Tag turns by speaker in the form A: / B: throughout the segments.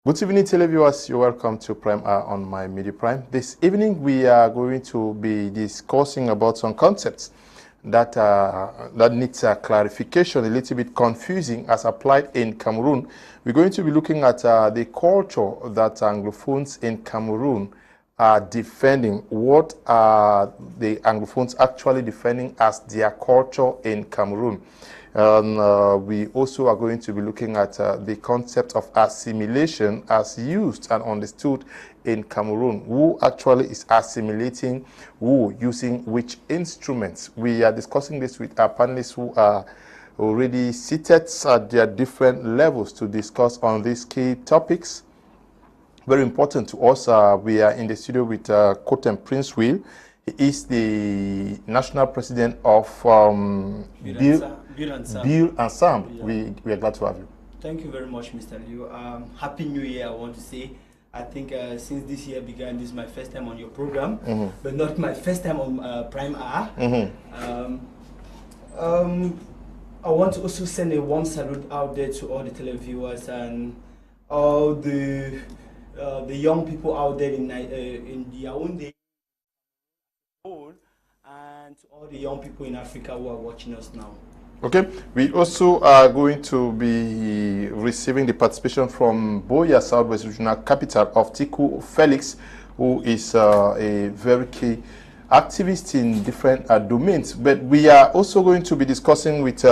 A: Good evening, televiewers. You're welcome to Prime Hour on My Media Prime. This evening, we are going to be discussing about some concepts that that needs a clarification, a little bit confusing as applied in Cameroon. We're going to be looking at the culture that Anglophones in Cameroon are defending. What are the Anglophones actually defending as their culture in Cameroon? We also are going to be looking at the concept of assimilation as used and understood in Cameroon. Who actually is assimilating, who using which instruments? We are discussing this with our panelists who are already seated at their different levels to discuss on these key topics. Very important to us. We are in the studio with Kohtem Princewill. He is the national president of Bill and Sam. Yeah. We are glad to have you.
B: Thank you very much, Mr. Liu. Happy New Year, I want to say. I think since this year began, this is my first time on your program, but not my first time on Prime Hour. I want to also send a warm salute out there to all the televiewers and all the young people out there in Yaoundé, and to all the young people in Africa who are watching us now.
A: Okay, we also are going to be receiving the participation from Boya, Southwest Regional Capital, of Tiku Felix, who is a very key activist in different domains. But we are also going to be discussing with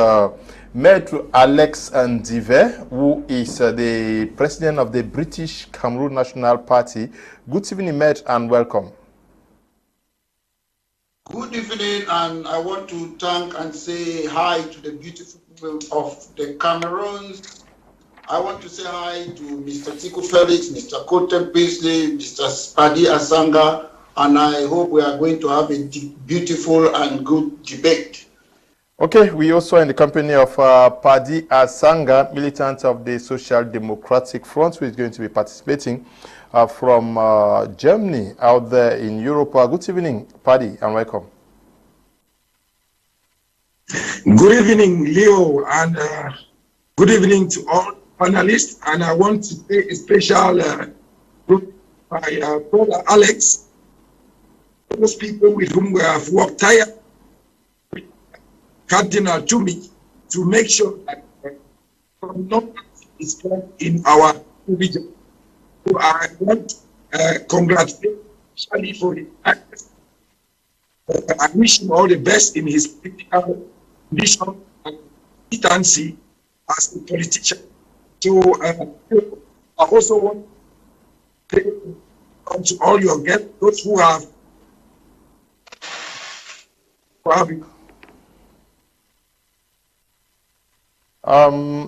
A: Maitre Alex Ndive, who is the president of the British Cameroon National Party. Good evening, Maitre, and welcome.
C: Good evening, and I want to thank and say hi to the beautiful people of the Cameroons. I want to say hi to Mr. Tiku Felix, Mr. Kohtem Princewill, Mr. Paddy Asanga, and I hope we are going to have a beautiful and good debate.
A: Okay, we also are in the company of Paddy Asanga, militant of the Social Democratic Front, who is going to be participating from Germany out there in Europe. Good evening, Paddy, and welcome.
D: Good evening, Leo, and good evening to all panelists. And I want to say a special group by brother Alex, those people with whom we have worked tired, Cardinal to me, to make sure that nothing is done in our region. So I want to congratulate Charlie for his access. I wish him all the best in his political condition and militancy as a politician. So I also want to come to all your guests, those who have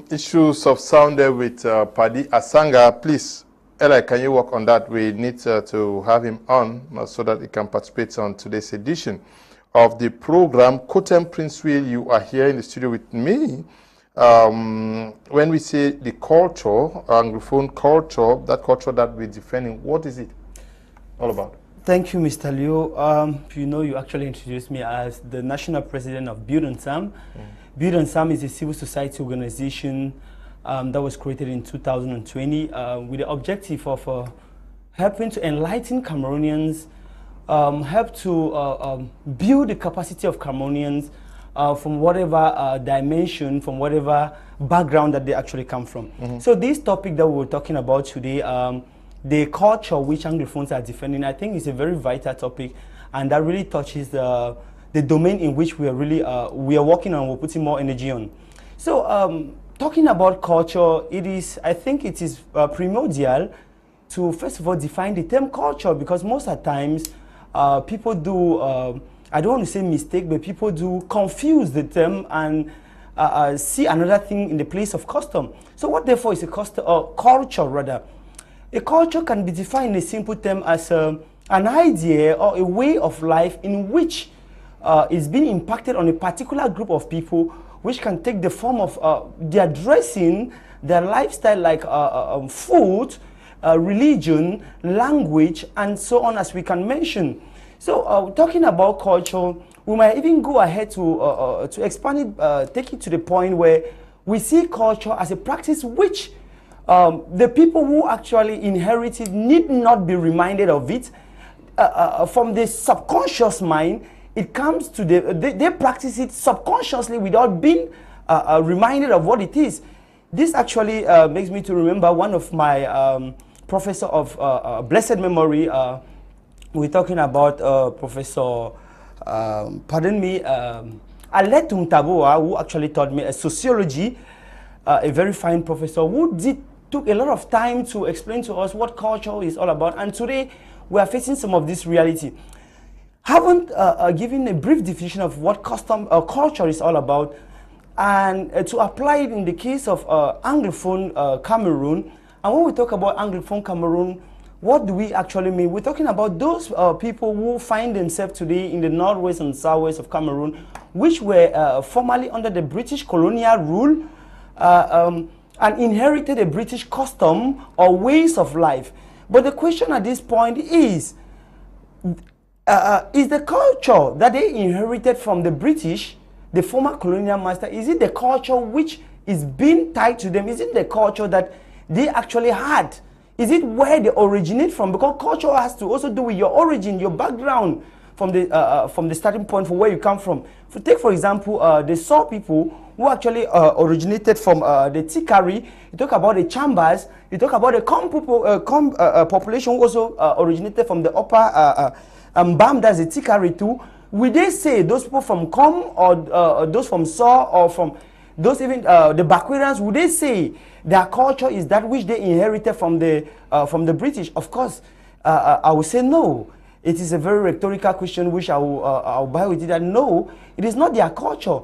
A: issues of sound there with Paddy Asanga. Please, Eli, can you work on that? We need to have him on so that he can participate on today's edition of the program. Kohtem Princewill, you are here in the studio with me. When we say the culture, Anglophone culture, that culture that we're defending, what is it all about?
B: Thank you, Mr. Liu. You know, you actually introduced me as the national president of Build and Sam. Build and Sam is a civil society organization that was created in 2020 with the objective of helping to enlighten Cameroonians, help to build the capacity of Cameroonians from whatever dimension, from whatever background that they actually come from. So this topic that we're talking about today, the culture which Anglophones are defending, I think is a very vital topic, and that really touches the domain in which we are really we are working on, we're putting more energy on. So talking about culture, I think it is primordial to first of all define the term culture, because most of the times people do, I don't want to say mistake, but people do confuse the term and see another thing in the place of custom. So what therefore is a culture rather? A culture can be defined in a simple term as an idea or a way of life in which is being impacted on a particular group of people, which can take the form of their dressing, their lifestyle, like food, religion, language, and so on, as we can mention. So talking about culture, we might even go ahead to expand it, take it to the point where we see culture as a practice which the people who actually inherit it need not be reminded of it. From the subconscious mind, it comes to they practice it subconsciously without being reminded of what it is. This actually makes me to remember one of my professor of blessed memory. We're talking about Professor, pardon me, Aletum Taboa, who actually taught me sociology, a very fine professor who took a lot of time to explain to us what culture is all about. And today we are facing some of this reality. Haven't given a brief definition of what culture is all about, and to apply it in the case of Anglophone Cameroon. And when we talk about Anglophone Cameroon, what do we actually mean? We're talking about those people who find themselves today in the northwest and southwest of Cameroon, which were formerly under the British colonial rule and inherited a British custom or ways of life. But the question at this point is the culture that they inherited from the British, the former colonial master, is it the culture which is being tied to them? Is it the culture that they actually had? Is it where they originate from? Because culture has to also do with your origin, your background, from the starting point for where you come from. Take for example, the Saw people who actually originated from the Tikari. You talk about the Chambers. You talk about the Kum population who also originated from the upper Bam, that's the Tikari too. Will they say those people from Kum or those from Saw or from those even the Bakwirians, would they say their culture is that which they inherited from the British? Of course, I would say no. It is a very rhetorical question which I'll buy with it, that no, it is not their culture.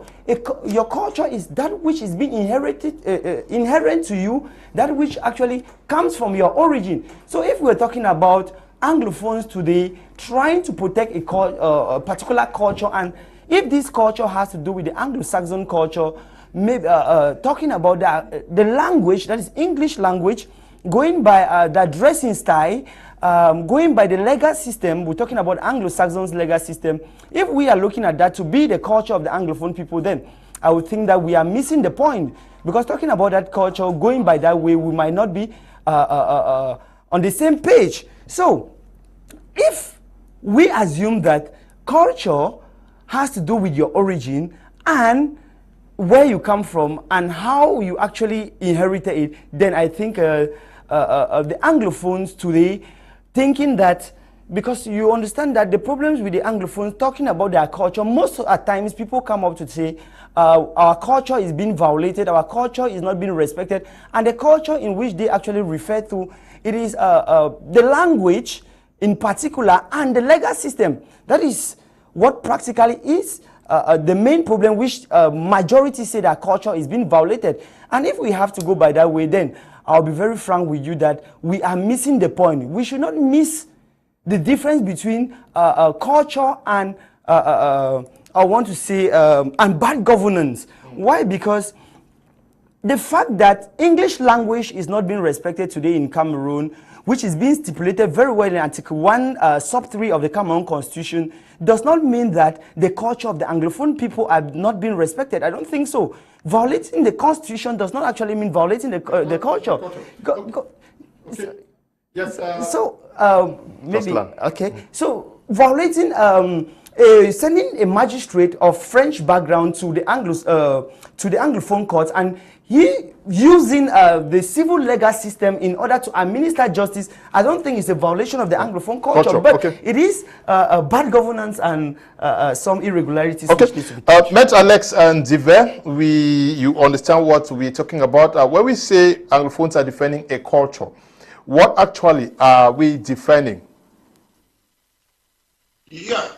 B: Your culture is that which is being inherent to you, that which actually comes from your origin. So if we're talking about Anglophones today trying to protect a particular culture, and if this culture has to do with the Anglo-Saxon culture, maybe talking about the language, that is English language, going by the dressing style, going by the legal system, we're talking about Anglo-Saxon's legal system. If we are looking at that to be the culture of the Anglophone people, then I would think that we are missing the point. Because talking about that culture, going by that way, we might not be on the same page. So, if we assume that culture has to do with your origin and where you come from and how you actually inherited it, then I think the Anglophones today, thinking that, because you understand that the problems with the Anglophones talking about their culture, most of the times people come up to say our culture is being violated, our culture is not being respected, and the culture in which they actually refer to, it is the language in particular and the legal system. That is what practically is the main problem, which majority say that culture is being violated. And if we have to go by that way, then I'll be very frank with you that we are missing the point. We should not miss the difference between culture and, I want to say, and bad governance. Why? Because the fact that English language is not being respected today in Cameroon, which is being stipulated very well in Article 1, Sub 3 of the Cameroon Constitution, does not mean that the culture of the Anglophone people are not being respected. I don't think so. Violating the Constitution does not actually mean violating the culture.
A: Okay. Yes.
B: Maybe, okay. So, violating, sending a magistrate of French background to the Anglophone courts, and he using the civil legal system in order to administer justice, I don't think it's a violation of the Anglophone culture, but it is bad governance and some irregularities.
A: Okay, Maitre Alex and Ndive, you understand what we're talking about. When we say Anglophones are defending a culture, what actually are we defending?
C: Yeah,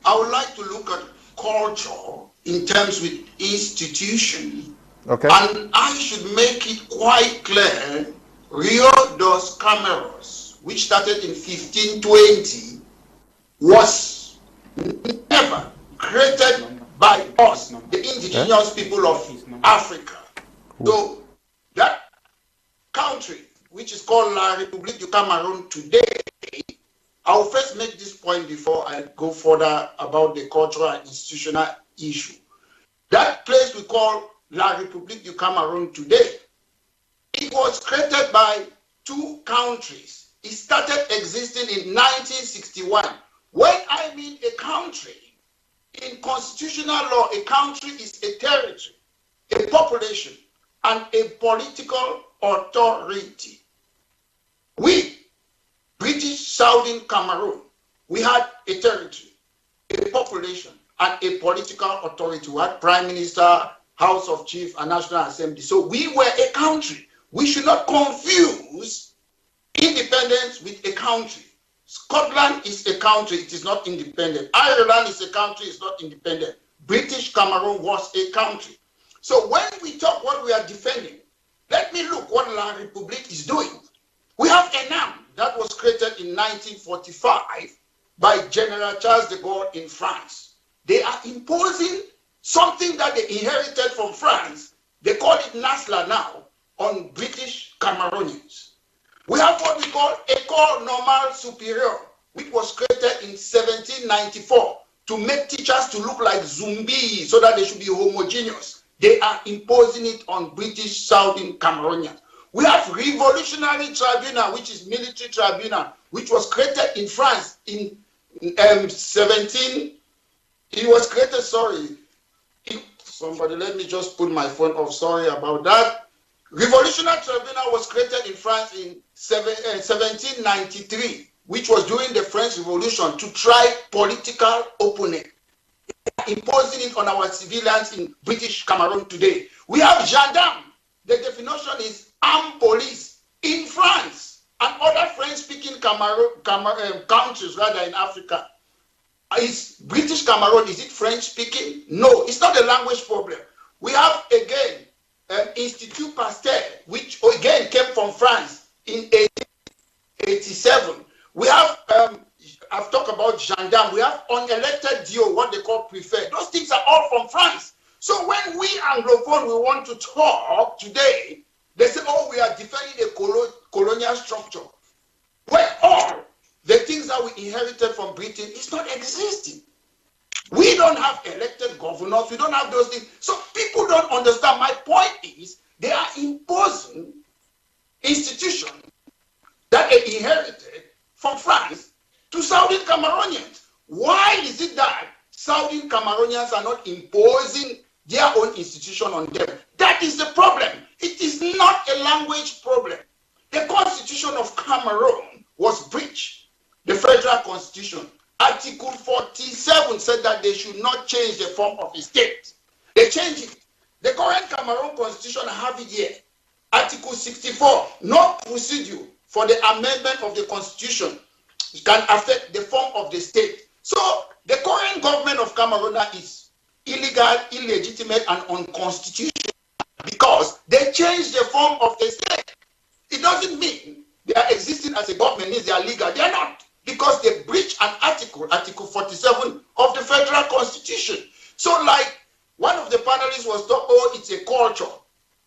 C: I would like to look at culture in terms with institution.
A: Okay.
C: And I should make it quite clear, Rio dos Cameros, which started in 1520, was never created by us, the indigenous people of Africa. So that country, which is called La République du Cameroun today, I'll first make this point before I go further about the cultural and institutional issue. That place we call La République du Cameroun today it was created by two countries. It started existing in 1961. When I mean a country, in constitutional law, a country is a territory, a population, and a political authority. We, British Southern Cameroon, we had a territory, a population, and a political authority. We had Prime Minister, House of Chiefs, and National Assembly. So we were a country. We should not confuse independence with a country. Scotland is a country, it is not independent. Ireland is a country, it's not independent. British Cameroon was a country. So when we talk what we are defending, let me look what La République is doing. We have ENAM that was created in 1945 by General Charles de Gaulle in France. They are imposing something that they inherited from France. They call it NASLA now on British Cameroonians. We have what we call École Normale Supérieure, which was created in 1794 to make teachers to look like zombies so that they should be homogeneous. They are imposing it on British Southern Cameroonians. We have Revolutionary Tribunal, which is military tribunal, which was created in France in somebody let me just put my phone off, sorry about that. Revolutionary Tribunal was created in France in 1793, which was during the French Revolution to try political opponents, imposing it on our civilians in British Cameroon today. We have gendarme. The definition is armed police in France and other French-speaking countries, rather in Africa. Is British Cameroon, is it French-speaking? No, it's not a language problem. We have, again, Institut Pasteur, which again came from France in 1887. We have, I've talked about gendarme. We have unelected DO, what they call prefect. Those things are all from France. So when we Anglophone, we want to talk today, they say, oh, we are defending a colonial structure. Where all the things that we inherited from Britain is not existing. We don't have elected governors. We don't have those things. So people don't understand. My point is they are imposing institutions that they inherited from France to Southern Cameroonians. Why is it that Southern Cameroonians are not imposing their own institution on them? That is the problem. It is not a language problem. The Constitution of Cameroon was breached. The federal constitution. Article 47 said that they should not change the form of the state. They changed it. The current Cameroon constitution have it here. Article 64, no procedure for the amendment of the constitution can affect the form of the state. So the current government of Cameroon is illegal, illegitimate, and unconstitutional because they changed the form of the state. It doesn't mean they are existing as a government means they are legal. They are not. Because they breach an article, Article 47 of the Federal Constitution. So like one of the panelists was talking, oh, it's a culture.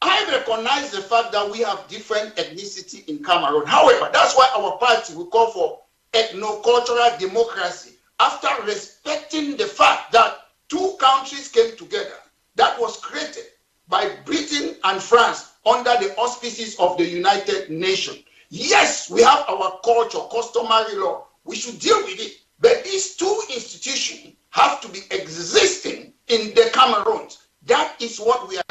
C: I recognize the fact that we have different ethnicity in Cameroon. However, that's why our party will call for ethno-cultural democracy after respecting the fact that two countries came together that was created by Britain and France under the auspices of the United Nations. Yes, we have our culture, customary law. We should deal with it. But these two institutions have to be existing in the Cameroons. That is what we are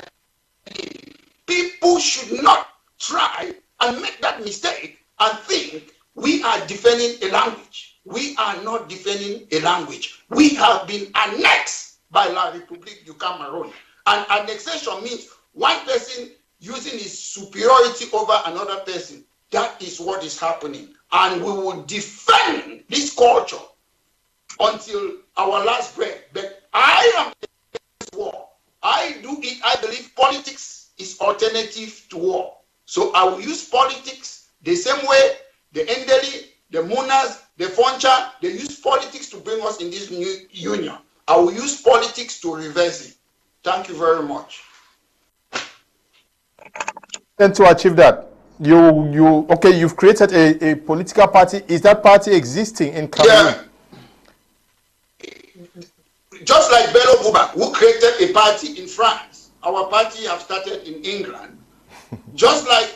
C: doing. People should not try and make that mistake and think we are defending a language. We are not defending a language. We have been annexed by La République du Cameroon. And annexation means one person using his superiority over another person. That is what is happening. And we will defend this culture until our last breath. But I am against war. I do it. I believe politics is alternative to war. So I will use politics the same way the Ndeli, the Munas, the Foncha, they use politics to bring us in this new union. I will use politics to reverse it. Thank you very much.
A: And to achieve that, you've created a political party. Is that party existing in Cameroon?
C: Yeah. Just like Bello Buba, who created a party in France, our party have started in England. Just like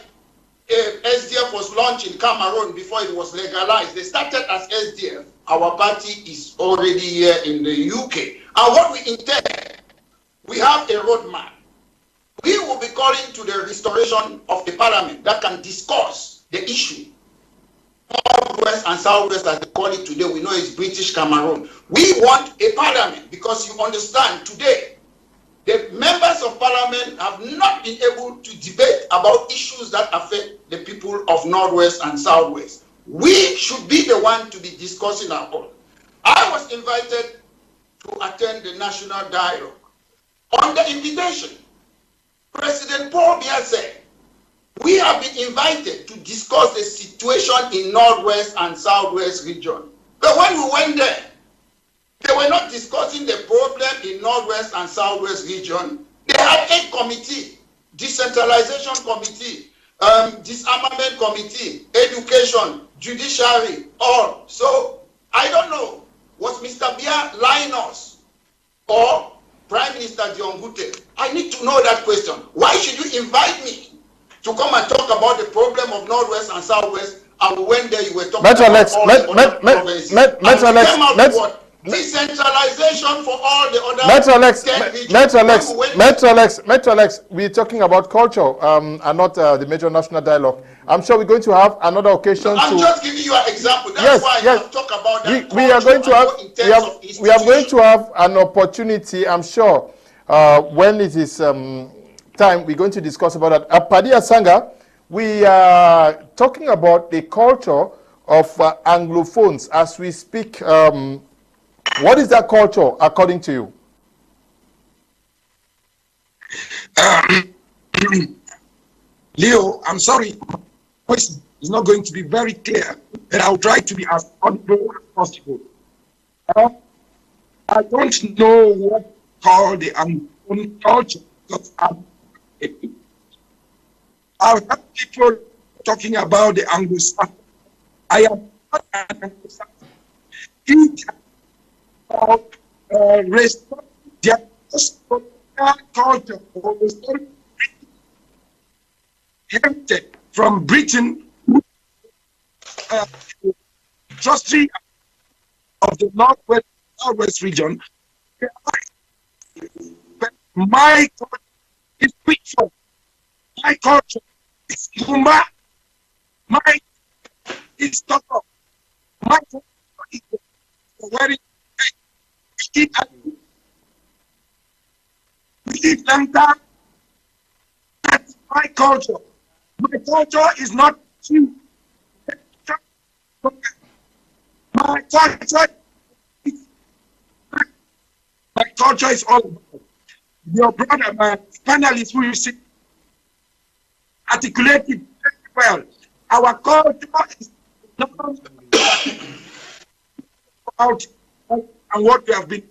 C: SDF was launched in Cameroon before it was legalized. They started as SDF. Our party is already here in the UK. And what we intend, we have a roadmap. We will be calling to the restoration of the parliament that can discuss the issue. Northwest and Southwest, as they call it today, we know it's British Cameroon. We want a parliament because you understand today, the members of parliament have not been able to debate about issues that affect the people of Northwest and Southwest. We should be the one to be discussing our own. I was invited to attend the national dialogue. On the invitation, President Paul Biya said, we have been invited to discuss the situation in Northwest and Southwest region. But when we went there, they were not discussing the problem in Northwest and Southwest region. They had 8 committees: decentralization committee, disarmament committee, education, judiciary, all. So I don't know, was Mr. Biya lying us or Prime Minister John Gute? I need to know that question. Why should you invite me to come and talk about the problem of Northwest and Southwest? And when there you were talking about all the other provinces. Decentralization for all the other
A: Maitre Alex, we're talking about culture and not the major national dialogue. I'm sure we're going to have another occasion
C: I'm just giving you an example. That's why I talk about that.
A: We are going to have an opportunity, I'm sure, when it is time, we're going to discuss about that. Paddy Asanga, we are talking about the culture of Anglophones as we speak. What is that culture, according to you?
D: Leo, I'm sorry, voice is not going to be very clear, but I'll try to be as audible as possible. I don't know what called the Anglophone culture, because I've heard people talking about the Anglo-Saxon. I am not an Anglo-Saxon. Restore their culture or restore heritage from Britain, trustee of the Northwest region. But my culture is spiritual. My culture is Kumba. My is Toto. My culture is very we eat lanta. That's my culture. My culture is not you. My culture is all about your brother, my panelists who you see articulated very well. Our culture is not about and what we have been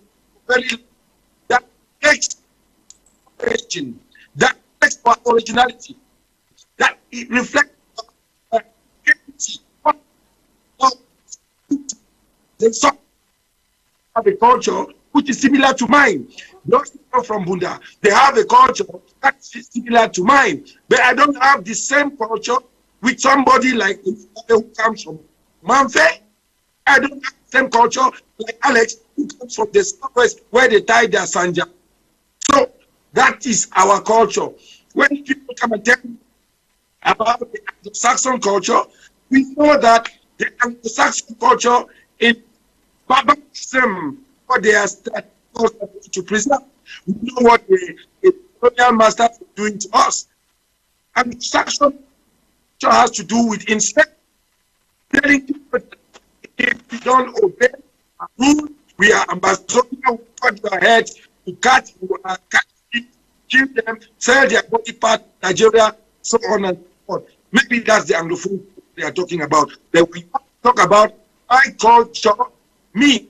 D: very that takes origin, that takes our originality, that it reflects our identity. They have a culture which is similar to mine. Those people from Bunda, they have a culture that's similar to mine, but I don't have the same culture with somebody like who comes from Manfe. I don't have the same culture like Alex, who comes from the Southwest, where they tie their sanja. So that is our culture. When people come and tell me about the Anglo-Saxon culture, we know that the Anglo-Saxon culture is barbarism, what they are to preserve. We know what the colonial masters are doing to us. Anglo-Saxon culture has to do with insect, telling people that if we don't obey our rule, we are ambassadors, we cut their heads, to catch, kill them, sell their body part, Nigeria, so on and so forth. Maybe that's the Anglophone they are talking about. But we talk about my culture, me,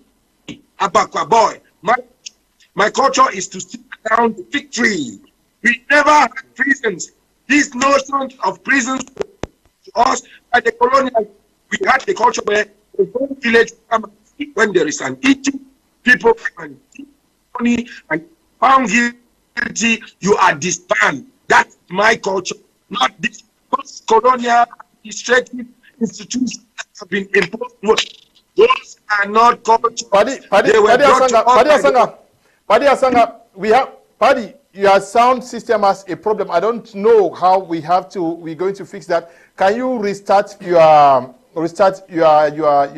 D: Abakwa boy. My culture is to sit down the fig tree. We never had prisons. These notions of prisons to us by the colonial, we had the culture where the whole village come and see when there is an issue, people come and see money and found guilty, you are disbanded. That's my culture, not this those colonial administrative institutions that have been imposed, those are not culture.
A: Paddy Asanga, Paddy, your sound system has a problem. I don't know how we're going to fix that. Can you restart your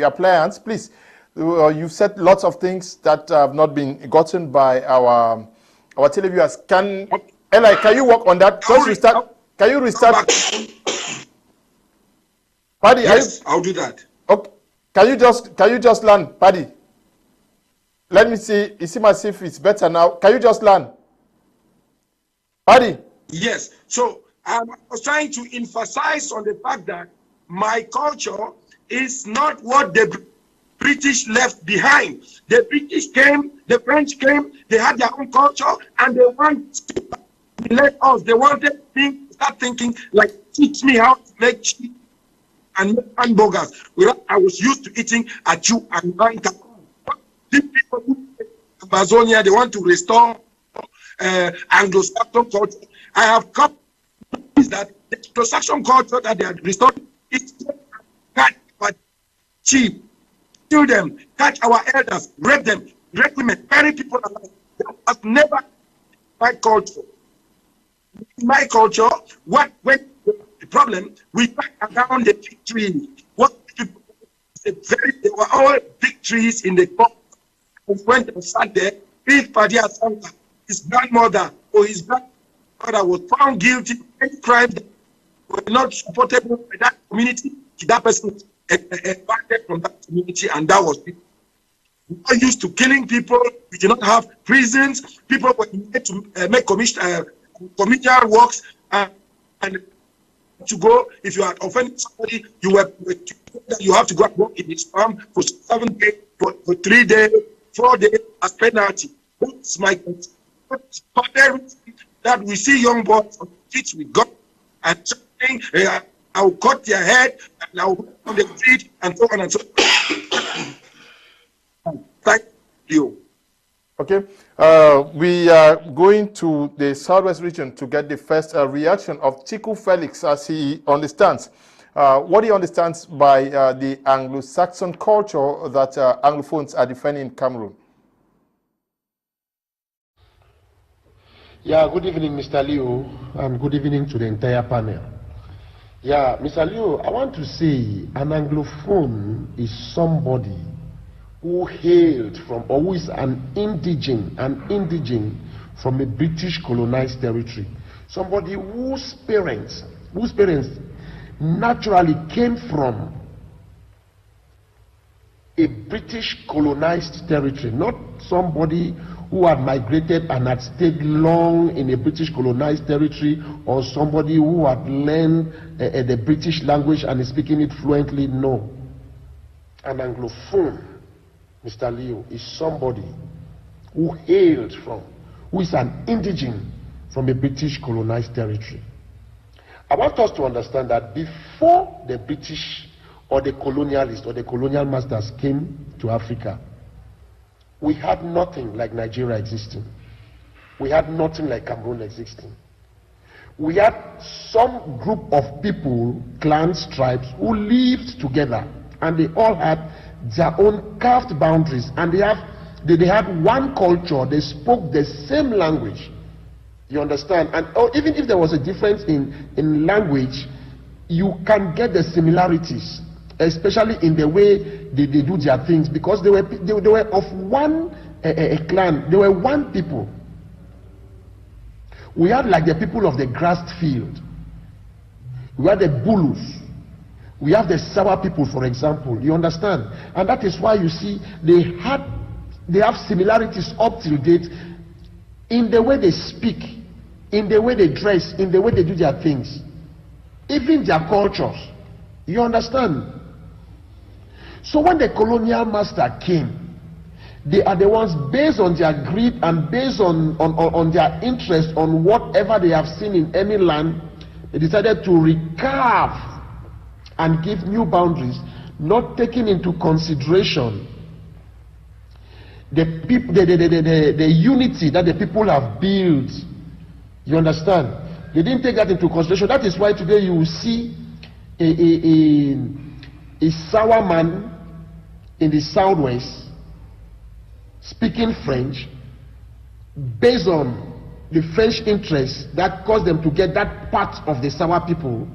A: appliance, please? You've said lots of things that have not been gotten by our televiewers. Eli, can you work on that? Just restart. Can you restart? Paddy,
D: yes, I'll do that.
A: Okay. Can you just learn, Paddy? Let me see. It seems as if it's better now. Can you just learn? Paddy?
D: Yes. So I was trying to emphasize on the fact that my culture is not what the British left behind. The British came, the French came, they had their own culture, and they want to let us. They wanted to start thinking, like, teach me how to make cheese and make hamburgers. I was used to eating achu and manka. These people who Amazonia, they want to restore Anglo-Saxon culture. I have come to that the Anglo-Saxon culture that they are restoring is cheap. Kill them, catch our elders, rape them, rape women, bury people alive. That has never my culture. In my culture, when the problem, we back around the big tree. There were all big trees in the top. We went and sat there. If Paddy Asanga, his grandmother or his grandfather was found guilty of any crime that were not supportable by that community, that person was evicted from that community, and that was it. We were used to killing people. We did not have prisons. People were made to make communal works and to go. If you had offended somebody, you have to go and work in his farm for 7 days, for 3 days, 4 days as penalty. That's my concern. That we see young boys on the streets with guns and saying, I will cut their head and I will put on the street and so on and so on. Thank you.
A: Okay, we are going to the Southwest region to get the first reaction of Tiku Felix as he understands. What he understands by the Anglo-Saxon culture that Anglophones are defending in Cameroon.
E: Yeah, good evening, Mr. Leo, and good evening to the entire panel. Yeah, Mr. Leo, I want to say an Anglophone is somebody who hailed from, or who is an indigene from a British colonized territory. Somebody whose parents naturally came from a British colonized territory, not somebody who had migrated and had stayed long in a British colonized territory, or somebody who had learned the British language and is speaking it fluently. No. An Anglophone, Mr. Leo, is somebody who hailed from, who is an indigene from a British colonized territory. I want us to understand that before the British or the colonialists or the colonial masters came to Africa, we had nothing like Nigeria existing. We had nothing like Cameroon existing. We had some group of people, clans, tribes, who lived together, and they all had their own carved boundaries, and they had one culture. They spoke the same language. You understand? And even if there was a difference in language, you can get the similarities, especially in the way they do their things, because they were of one clan. They were one people. We had like the people of the grassed field. We had the Bulus. We have the Sawa people, for example. You understand? And that is why you see they have similarities up till date in the way they speak, in the way they dress, in the way they do their things, even their cultures. You understand? So when the colonial master came, they are the ones, based on their greed and based on their interest on whatever they have seen in any land, they decided to recarve and give new boundaries, not taking into consideration the unity that the people have built. You understand? They didn't take that into consideration. That is why today you will see a sour man in the southwest speaking French based on the French interests that caused them to get that part of the sour people.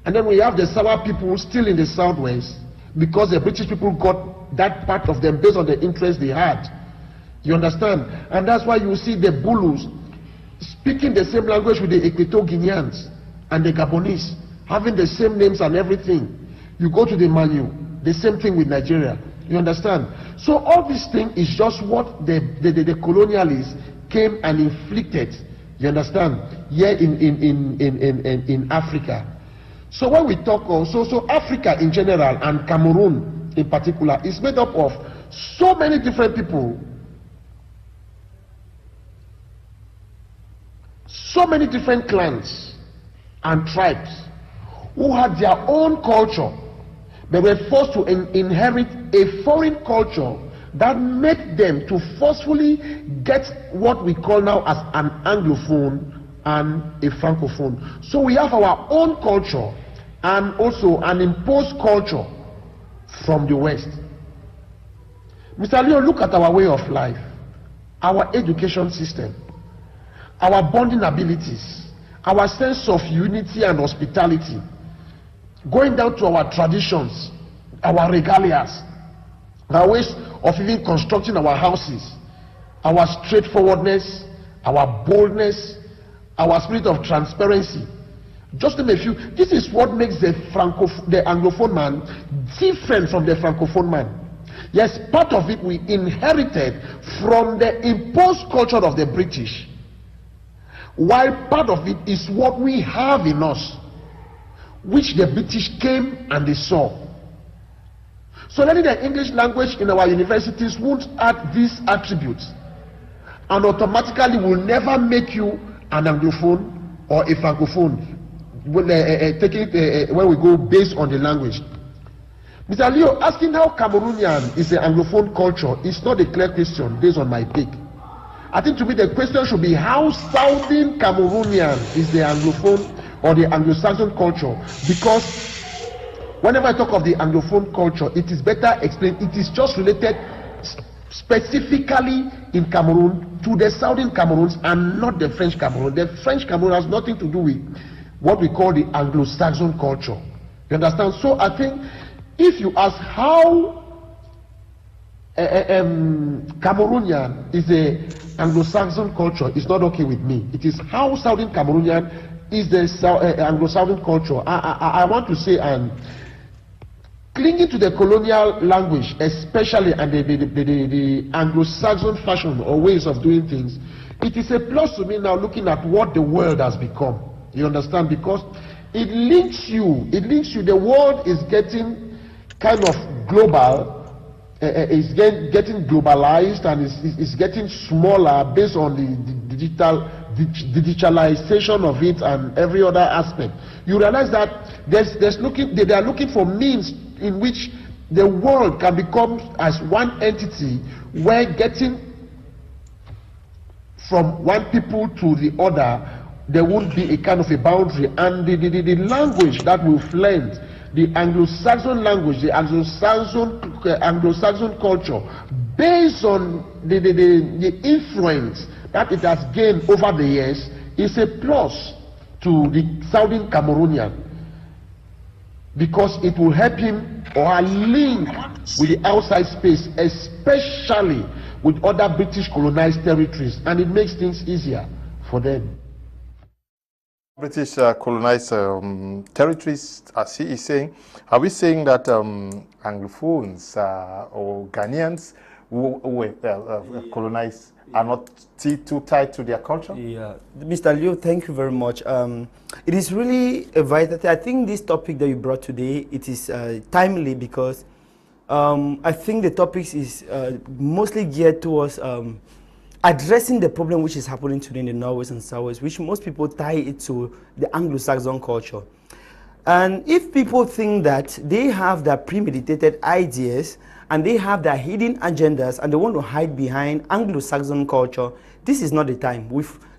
E: And then we have the sour people still in the southwest because the British people got that part of them based on the interest they had. You understand? And that's why you see the Bulus speaking the same language with the Equatorial Guineans and the Gabonese, having the same names and everything. You go to the Manu, the same thing with Nigeria. You understand? So all this thing is just what the colonialists came and inflicted. You understand? Here in Africa. So when we talk also, so Africa in general and Cameroon in particular is made up of so many different people, so many different clans and tribes who had their own culture. They were forced to inherit a foreign culture that made them to forcefully get what we call now as an Anglophone and a Francophone. So we have our own culture and also an imposed culture from the West. Mr. Leo, look at our way of life, our education system, our bonding abilities, our sense of unity and hospitality, going down to our traditions, our regalias, our ways of even constructing our houses, our straightforwardness, our boldness, our spirit of transparency. Just to name a few, this is what makes the Anglophone man different from the Francophone man. Yes, part of it we inherited from the imposed culture of the British, while part of it is what we have in us, which the British came and they saw. So learning the English language in our universities won't add these attributes and automatically will never make you an Anglophone or a Francophone when we go based on the language. Mr. Leo, asking how Cameroonian is an Anglophone culture is not a clear question based on my pick. I think to me the question should be how Southern Cameroonian is the Anglophone or the Anglo-Saxon culture, because whenever I talk of the Anglophone culture, it is better explained. It is just related specifically in Cameroon to the Southern Cameroons and not the French Cameroon. The French Cameroon has nothing to do with what we call the Anglo-Saxon culture. You understand? So I think if you ask how Cameroonian is a Anglo-Saxon culture, it's not okay with me. It is how Southern Cameroonian is the Anglo-Saxon culture. I want to say, and clinging to the colonial language, especially and the Anglo-Saxon fashion or ways of doing things, it is a plus to me now looking at what the world has become. You understand? Because it links you. The world is getting kind of global. It's getting globalized and it's getting smaller based on the digitalization of it and every other aspect. You realize that they are looking for means in which the world can become as one entity, where getting from one people to the other, there won't be a kind of a boundary, and the language that we've learned, the Anglo-Saxon language, the Anglo-Saxon culture, based on the influence that it has gained over the years, is a plus to the Southern Cameroonian, because it will help him or link with the outside space, especially with other British colonized territories, and it makes things easier for them.
A: British colonized territories, as he is saying, are we saying that Anglophones or Ghanaians who were colonized are not too tied to their culture?
B: Yeah, Mr. Leo, thank you very much. It is really a vital thing. I think this topic that you brought today, it is timely, because I think the topic is mostly geared towards addressing the problem which is happening today in the Northwest and Southwest, which most people tie it to the Anglo-Saxon culture. And if people think that they have their premeditated ideas and they have their hidden agendas and they want to hide behind Anglo-Saxon culture, this is not the time.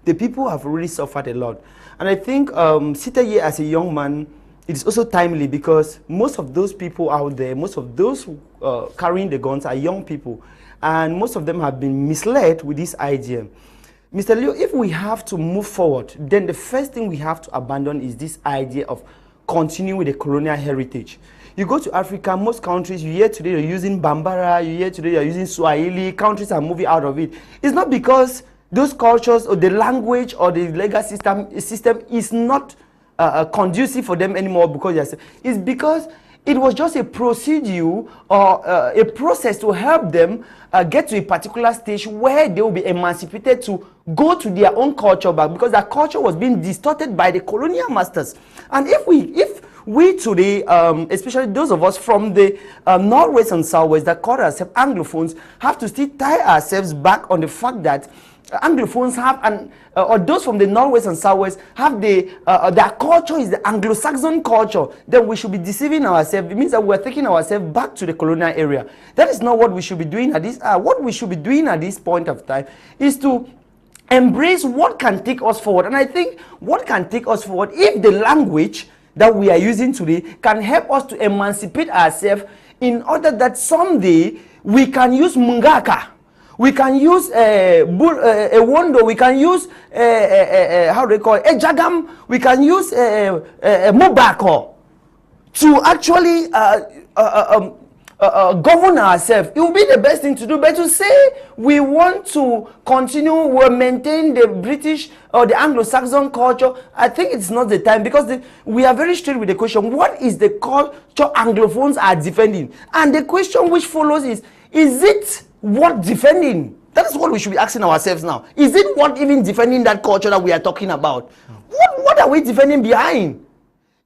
B: The people have really suffered a lot. And I think sitting here as a young man, it is also timely because most of those people out there, most of those carrying the guns are young people. And most of them have been misled with this idea. Mr. Leo, if we have to move forward, then the first thing we have to abandon is this idea of continuing with the colonial heritage. You go to Africa, most countries, you hear today you're using Bambara, you hear today you're using Swahili, countries are moving out of it. It's not because those cultures or the language or the legal system is not conducive for them anymore because it's because it was just a procedure or a process to help them get to a particular stage where they will be emancipated to go to their own culture back, because their culture was being distorted by the colonial masters. And if we today, especially those of us from the Northwest and Southwest that call ourselves Anglophones, have to still tie ourselves back on the fact that Anglophones have, or those from the Northwest and Southwest have their culture is the Anglo-Saxon culture, then we should be deceiving ourselves. It means that we're taking ourselves back to the colonial area. That is not what we should be doing at this. What we should be doing at this point of time is to embrace what can take us forward. And I think what can take us forward, if the language that we are using today can help us to emancipate ourselves, in order that someday we can use Mungaka. We can use a Wondo, we can use how do they call it, a Jagam, we can use a Mobako to actually govern ourselves. It will be the best thing to do. But to say we want to continue, we maintain the British or the Anglo-Saxon culture, I think it's not the time, because we are very straight with the question, what is the culture Anglophones are defending? And the question which follows is it what defending? That is what we should be asking ourselves now. Is it what even defending that culture that we are talking about? What are we defending behind?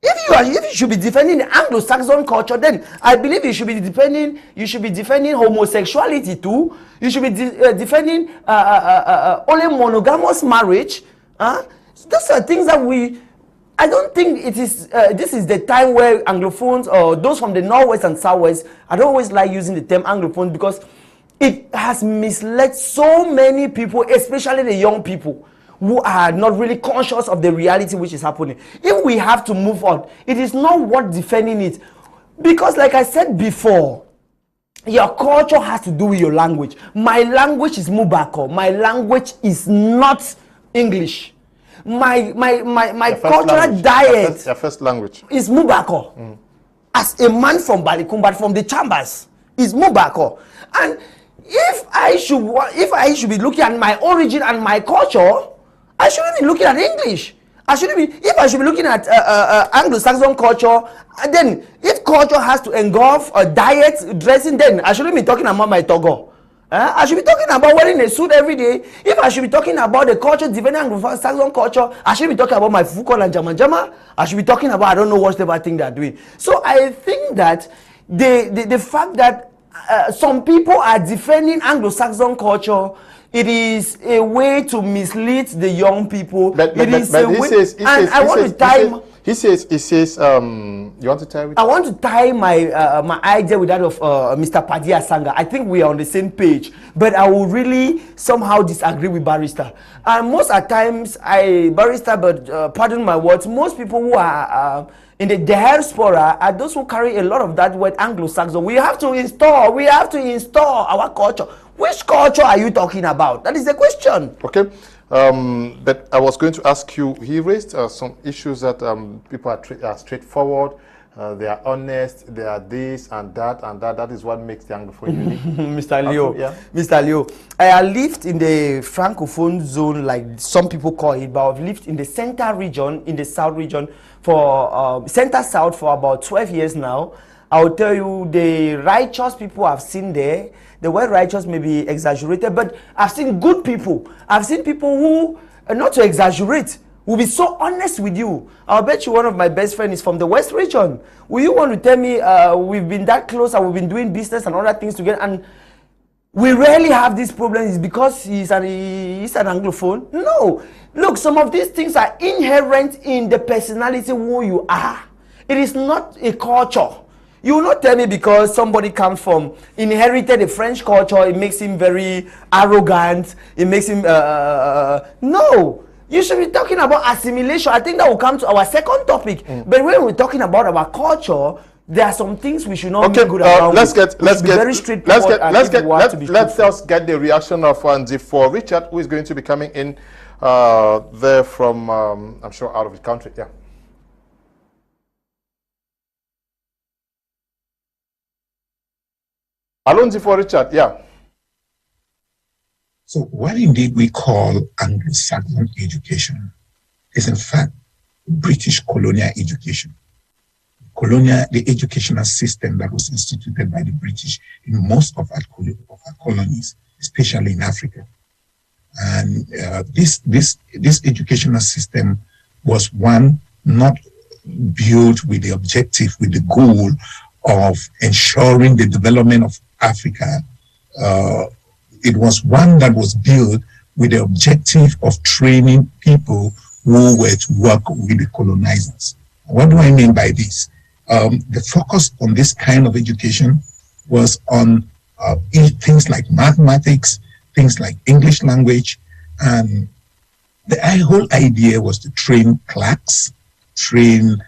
B: If you should be defending the Anglo-Saxon culture, then I believe you should be defending homosexuality too. You should be defending only monogamous marriage. Those are things that I don't think it is. This is the time where Anglophones or those from the Northwest and Southwest, I don't always like using the term Anglophones because it has misled so many people, especially the young people, who are not really conscious of the reality which is happening. If we have to move on, it is not worth defending it. Because like I said before, your culture has to do with your language. My language is Mubako. My language is not English. My cultural diet
A: your first language
B: is Mubako. As a man from Balikum, but from the chambers, is Mubako. And if I should be looking at my origin and my culture, I shouldn't be looking at English. If I should be looking at Anglo-Saxon culture, then if culture has to engulf a diet, dressing, then I shouldn't be talking about my Togo. I should be talking about wearing a suit every day. If I should be talking about the culture, different Anglo-Saxon culture, I should be talking about my Fukol and Jama. I should be talking about I don't know whatever thing they're doing. So I think that the fact that some people are defending Anglo-Saxon culture, it is a way to mislead the young people. He says, you want to tie with? I want to tie my idea with that of Mr. Paddy Asanga. I think we are on the same page, but I will really somehow disagree with Barrister. And most at times, Barrister, but pardon my words, most people who are in the diaspora are those who carry a lot of that word Anglo-Saxon. We have to install our culture. Which culture are you talking about? That is the question. Okay.
A: But I was going to ask you, he raised some issues that people are straightforward, they are honest, they are this and that and that. That is what makes the Anglophone unique.
B: Mr. Leo, yeah. Mr. Leo, I lived in the Francophone zone, like some people call it, but I've lived in the center region, in the south region, for center south for about 12 years now. I will tell you, the righteous people I've seen there, the word righteous may be exaggerated, but I've seen good people. I've seen people who, not to exaggerate, will be so honest with you. I'll bet you one of my best friends is from the West region. Will you want to tell me we've been that close and we've been doing business and other things together, and we rarely have these problems because he's an Anglophone? No. Look, some of these things are inherent in the personality who you are. It is not a culture. You will not tell me because somebody comes from, inherited a French culture, it makes him very arrogant, it makes him, no. You should be talking about assimilation. I think that will come to our second topic. But when we're talking about our culture, there are some things we should not be good around.
A: Let's just get the reaction of Ndive Richard, who is going to be coming in there from, I'm sure, out of the country. Yeah. Hello, Ndive Richard. Yeah.
F: So what indeed we call Anglo-Saxon education is in fact British colonial education. The educational system that was instituted by the British in most of our colonies, especially in Africa. And this educational system was one not built with the objective, with the goal of ensuring the development of Africa. It was one that was built with the objective of training people who were to work with the colonizers. What do I mean by this? The focus on this kind of education was on things like mathematics, things like English language, and the whole idea was to train clerks, train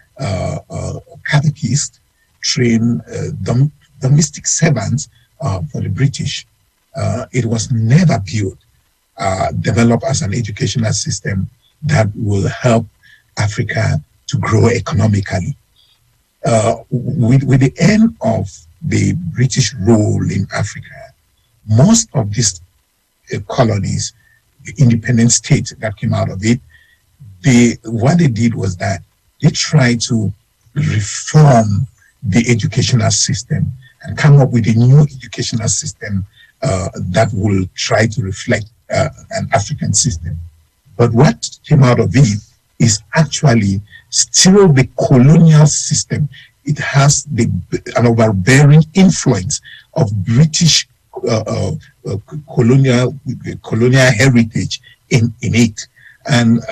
F: catechists, train domestic servants for the British. It was never built, developed as an educational system that will help Africa to grow economically. With the end of the British rule in Africa, most of these colonies, the independent states that came out of it, what they did was that they tried to reform the educational system and come up with a new educational system that will try to reflect an African system. But what came out of it is actually still the colonial system. It has an overbearing influence of British colonial heritage in it. And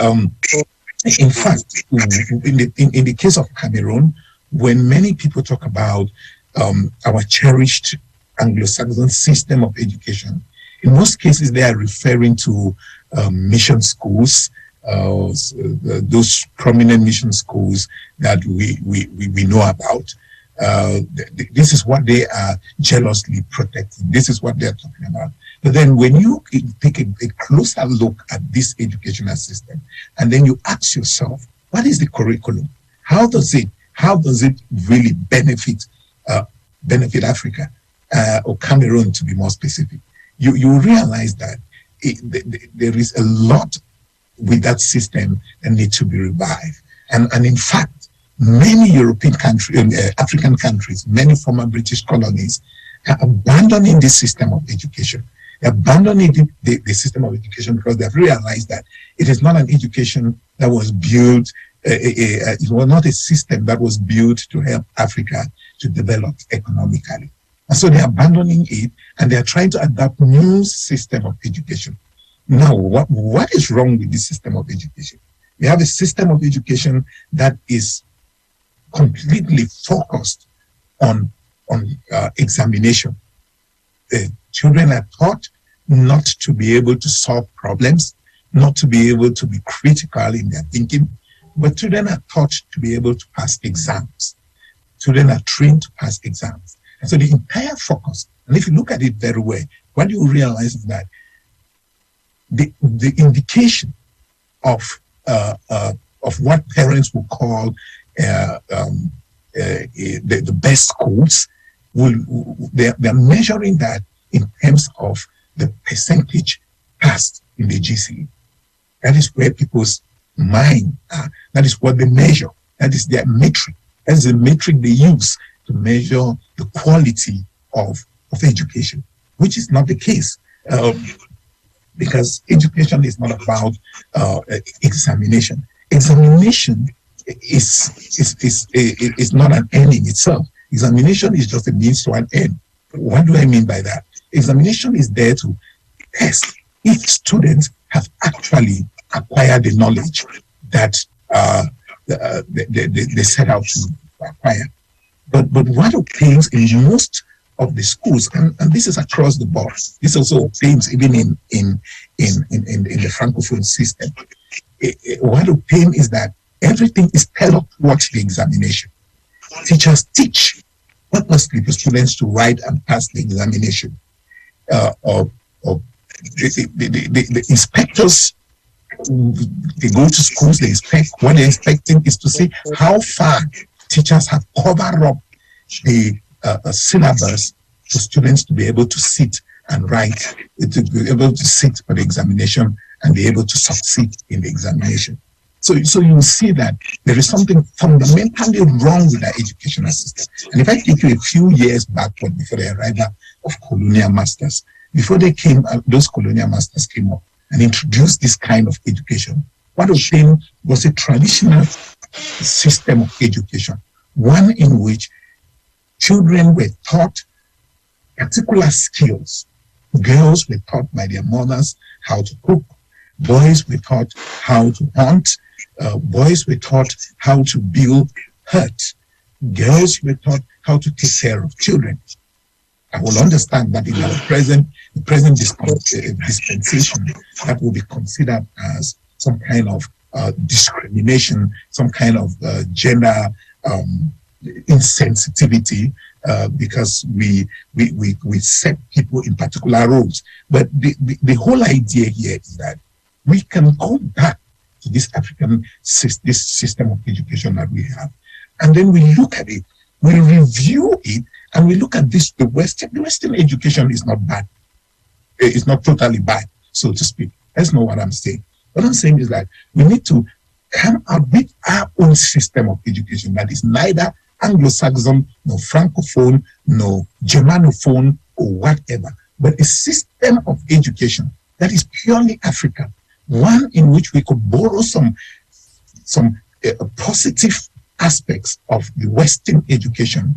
F: in fact, in the case of Cameroon, when many people talk about our cherished Anglo-Saxon system of education, in most cases they are referring to mission schools, those prominent mission schools that we know about. This is what they are jealously protecting. This is what they're talking about. But then when you take a closer look at this educational system, and then you ask yourself, what is the curriculum? How does it really benefit Africa, or Cameroon to be more specific? You realize that there is a lot with that system that needs to be revived. And in fact, many European countries, African countries, many former British colonies are abandoning this system of education. They're abandoning the system of education because they've realized that it is not an education that was built, it was not a system that was built to help Africa to develop economically. And so they're abandoning it and they're trying to adopt new system of education. Now, what is wrong with this system of education? We have a system of education that is completely focused on examination. Children are taught not to be able to solve problems, not to be able to be critical in their thinking, but children are taught to be able to pass exams. Children are trained to pass exams. And so the entire focus, and if you look at it very well, what you realize is that the indication of what parents will call the best schools, they're measuring that in terms of the percentage passed in the GCE. That is where people's mind are. That is what they measure. That is their metric. That is the metric they use to measure the quality of education, which is not the case. Because education is not about examination. Examination is not an end in itself. Examination is just a means to an end. What do I mean by that? Examination is there to test if students have actually acquired the knowledge that they set out to acquire. But what obtains in most of the schools, and this is across the board, this also obtains even in the Francophone system. What obtains is that everything is tailored towards the examination. Teachers teach purposely for students to write and pass the examination. The inspectors, they go to schools, they inspect. What they're inspecting is to see how far teachers have covered up the syllabus for students to be able to sit and write, to be able to sit for the examination and be able to succeed in the examination. So you will see that there is something fundamentally wrong with our educational system. And if I take you a few years backward before the arrival of colonial masters, before they came, those colonial masters came up and introduced this kind of education, what obtained was a traditional system of education, one in which children were taught particular skills. Girls were taught by their mothers how to cook. Boys were taught how to hunt. Boys were taught how to build huts. Girls were taught how to take care of children. I will understand that in our present dispensation, that will be considered as some kind of discrimination, some kind of gender insensitivity, because we set people in particular roles. But the whole idea here is that we can go back to this this system of education that we have, and then we look at it, we review it, and we look at this. The Western education is not bad. It's not totally bad, so to speak. That's not what I'm saying. What I'm saying is that we need to come up with our own system of education that is neither Anglo-Saxon, no Francophone, no Germanophone, or whatever, but a system of education that is purely African, one in which we could borrow some positive aspects of the Western education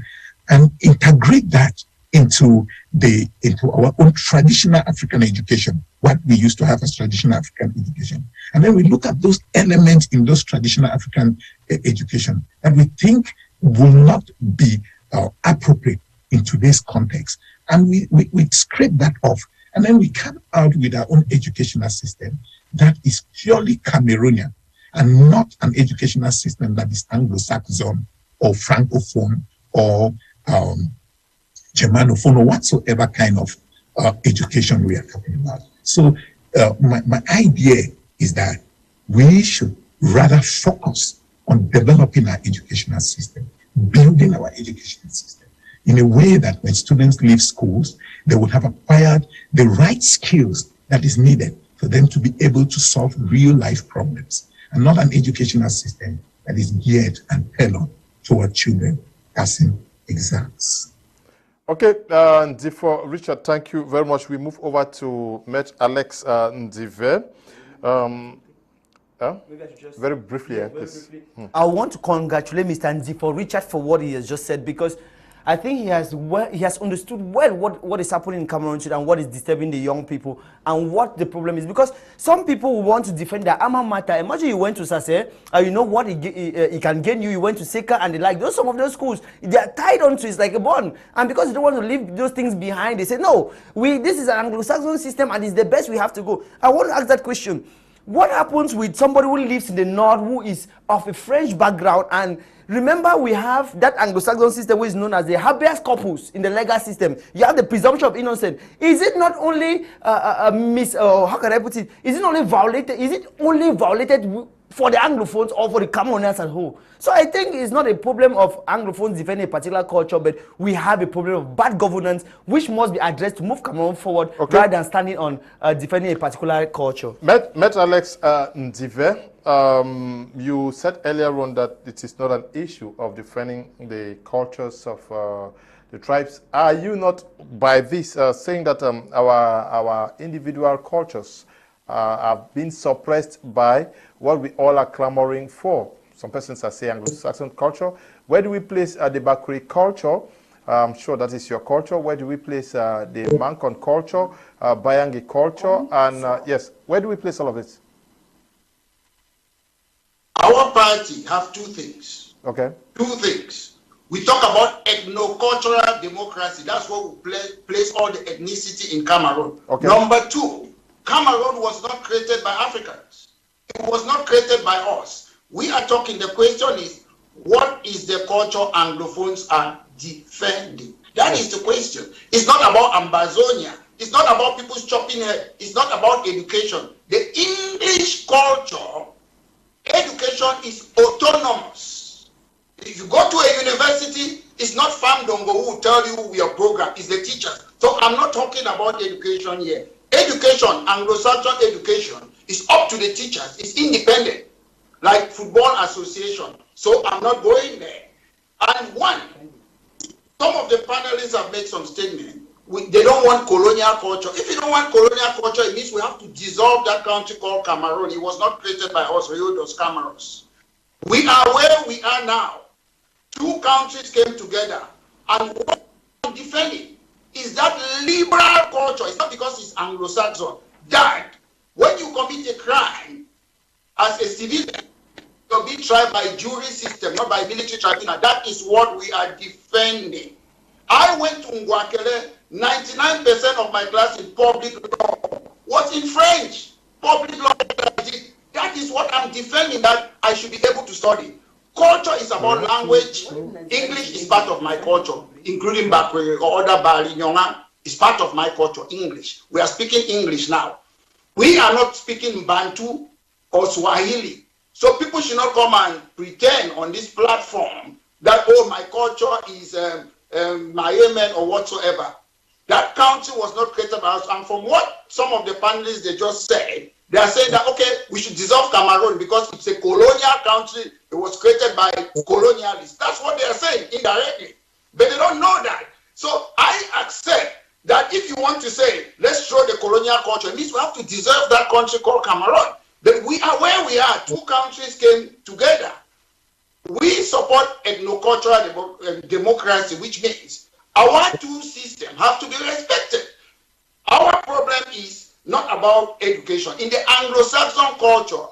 F: and integrate that into our own traditional African education, what we used to have as traditional African education. And then we look at those elements in those traditional African education that we think will not be appropriate in today's context. And we scrape that off. And then we come out with our own educational system that is purely Cameroonian and not an educational system that is Anglo-Saxon or Francophone or Germanophone or whatsoever kind of education we are talking about. So my idea is that we should rather focus on developing our educational system, building our educational system in a way that when students leave schools, they will have acquired the right skills that is needed for them to be able to solve real life problems, and not an educational system that is geared and tailored toward children passing exams.
A: Okay, Ndive, Richard, thank you very much. We move over to Maitre Alex Ndive. Very briefly, please.
B: I want to congratulate Mr. Ndive Richard for what he has just said, because I think he has understood well what is happening in Cameroon today and what is disturbing the young people and what the problem is. Because some people will want to defend their alma mater. Imagine you went to Sase, you know what he can gain you. You went to Seka and the like. Some of those schools, they are tied onto it like a bond. And because they don't want to leave those things behind, they say, no, this is an Anglo-Saxon system and it's the best, we have to go. I want to ask that question. What happens with somebody who lives in the north, who is of a French background? And remember, we have that Anglo-Saxon system, which is known as the habeas corpus in the legal system. You have the presumption of innocence. Is it not only how can I put it? Is it only violated? Is it only violated for the Anglophones or for the Cameroonians as a whole? So I think it's not a problem of Anglophones defending a particular culture, but we have a problem of bad governance, which must be addressed to move Cameroon forward, rather than standing on defending a particular culture.
A: Maitre Alex Ndive, you said earlier on that it is not an issue of defending the cultures of the tribes. Are you not by this saying that our individual cultures have been suppressed by what we all are clamoring for? Some persons are saying Anglo-Saxon culture. Where do we place the Bakri culture? I'm sure that is your culture. Where do we place the Mankon culture, Bayangi culture, and yes, where do we place all of it?
C: Our party have two things.
A: Okay.
C: Two things. We talk about ethnocultural democracy. That's what we place all the ethnicity in Cameroon.
A: Okay.
C: Number two, Cameroon was not created by Africans. It was not created by us. We are talking, the question is, what is the culture Anglophones are defending? That is the question. It's not about Ambazonia. It's not about people's chopping head. It's not about education. The English culture, education is autonomous. If you go to a university, it's not Famdongo who will tell you your program, it's the teachers. So I'm not talking about education here. Education, Anglo-Saxon education, is up to the teachers. It's independent, like football association. So I'm not going there. And some of the panelists have made some statements. They don't want colonial culture. If you don't want colonial culture, it means we have to dissolve that country called Cameroon. It was not created by us, Rio dos Cameros. We are where we are now. Two countries came together, and what I'm defending is that liberal culture. It's not because it's Anglo-Saxon. That when you commit a crime as a civilian, you're being tried by jury system, not by military tribunal. That is what we are defending. I went to Ngwakele. 99% of my class in public law was in French. Public law. That is what I'm defending, that I should be able to study. Culture is about language. English is part of my culture, including Bakwere or other Balinyonga is part of my culture, English. We are speaking English now. We are not speaking Bantu or Swahili. So people should not come and pretend on this platform that, oh, my culture is Mayemen or whatsoever. That country was not created by us. And from what some of the panelists they just said, they are saying that, okay, we should dissolve Cameroon because it's a colonial country. It was created by colonialists. That's what they are saying indirectly. But they don't know that. So I accept that if you want to say, let's throw the colonial culture, it means we have to dissolve that country called Cameroon. But we are where we are. Two countries came together. We support ethnocultural democracy, which means our two systems have to be respected. Our problem is not about education. In the Anglo-Saxon culture,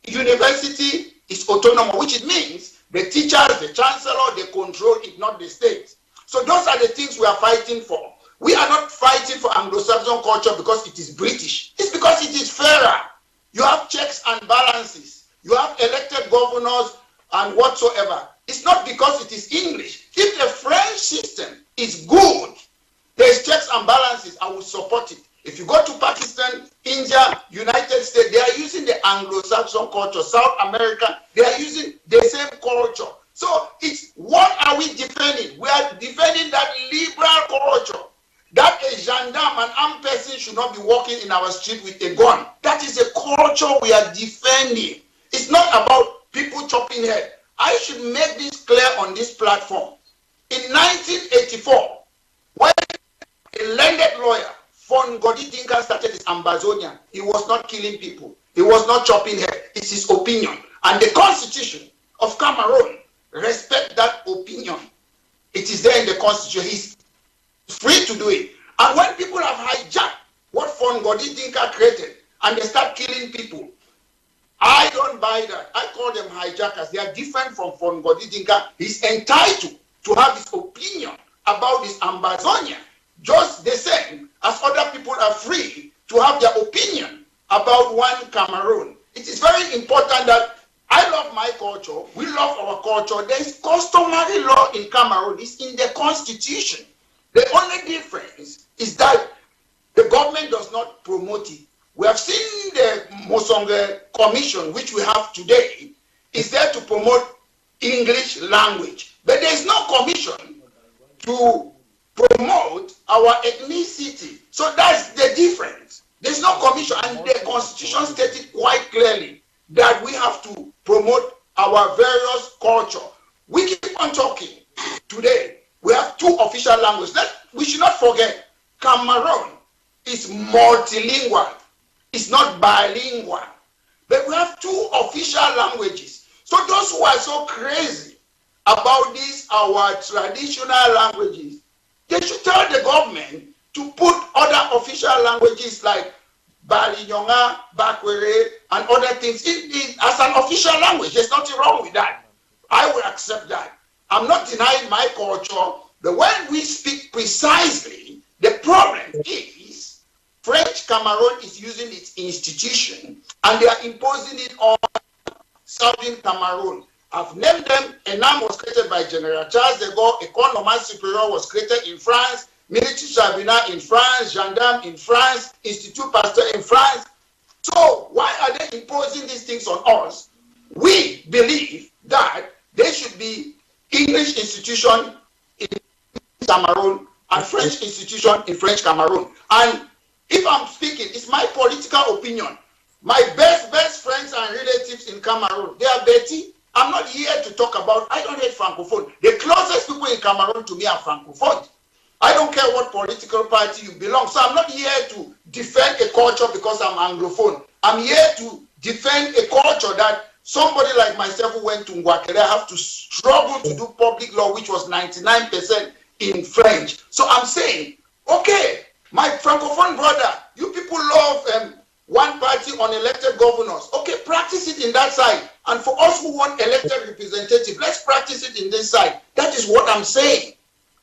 C: university is autonomous, which it means the teachers, the chancellor, they control it, not the state. So those are the things we are fighting for. We are not fighting for Anglo-Saxon culture because it is British. It's because it is fairer. You have checks and balances. You have elected governors and whatsoever. It's not because it is English. If the French system is good, there's checks and balances, I will support it. If you go to Pakistan, India, United States, they are using the Anglo-Saxon culture. South America, they are using the same culture. So it's what are we defending? We are defending that liberal culture. That a gendarme, an armed person should not be walking in our street with a gun. That is a culture we are defending. It's not about people chopping head. I should make this clear on this platform. In 1984, when a learned lawyer, Fon Godi Dinka, started his Ambazonia, he was not killing people. He was not chopping head. It's his opinion. And the Constitution of Cameroon respect that opinion. It is there in the Constitution. He's free to do it. And when people have hijacked what Fon Godi Dinka created and they start killing people, I don't buy that. I call them hijackers. They are different from Fon Godi Dinka. He's entitled to have his opinion about this Ambazonia, just the same as other people are free to have their opinion about one Cameroon. It is very important that I love my culture. We love our culture. There is customary law in Cameroon. It's in the Constitution. The only difference is that the government does not promote it. We have seen the Mosonge Commission, which we have today, is there to promote English language. But there is no commission to promote our ethnicity. So that's the difference. There's no commission, and the Constitution stated quite clearly that we have to promote our various culture. We keep on talking. Today, we have two official languages. We should not forget, Cameroon is multilingual. It's not bilingual. But we have two official languages. So those who are so crazy about these, our traditional languages, they should tell the government to put other official languages like Balinyonga, Bakwere, and other things as an official language. There's nothing wrong with that. I will accept that. I'm not denying my culture, but when we speak precisely, the problem is French Cameroon is using its institution and they are imposing it on Southern Cameroon. I've named them. ENAM was created by General Charles de Gaulle. École Normale Supérieure was created in France. Military Tribunal in France. Gendarme in France. Institut Pasteur in France. So why are they imposing these things on us? We believe that there should be English institution in Cameroon and French institution in French Cameroon. And if I'm speaking, it's my political opinion. My best friends and relatives in Cameroon, they are Betty. I'm not here to talk about, I don't hate Francophone. The closest people in Cameroon to me are Francophone. I don't care what political party you belong. So I'm not here to defend a culture because I'm Anglophone. I'm here to defend a culture that somebody like myself who went to Ngwakere have to struggle to do public law, which was 99% in French. So I'm saying, okay, my Francophone brother, you people love one party unelected governors. Okay, practice it in that side. And for us who want elected representative, let's practice it in this side. That is what I'm saying.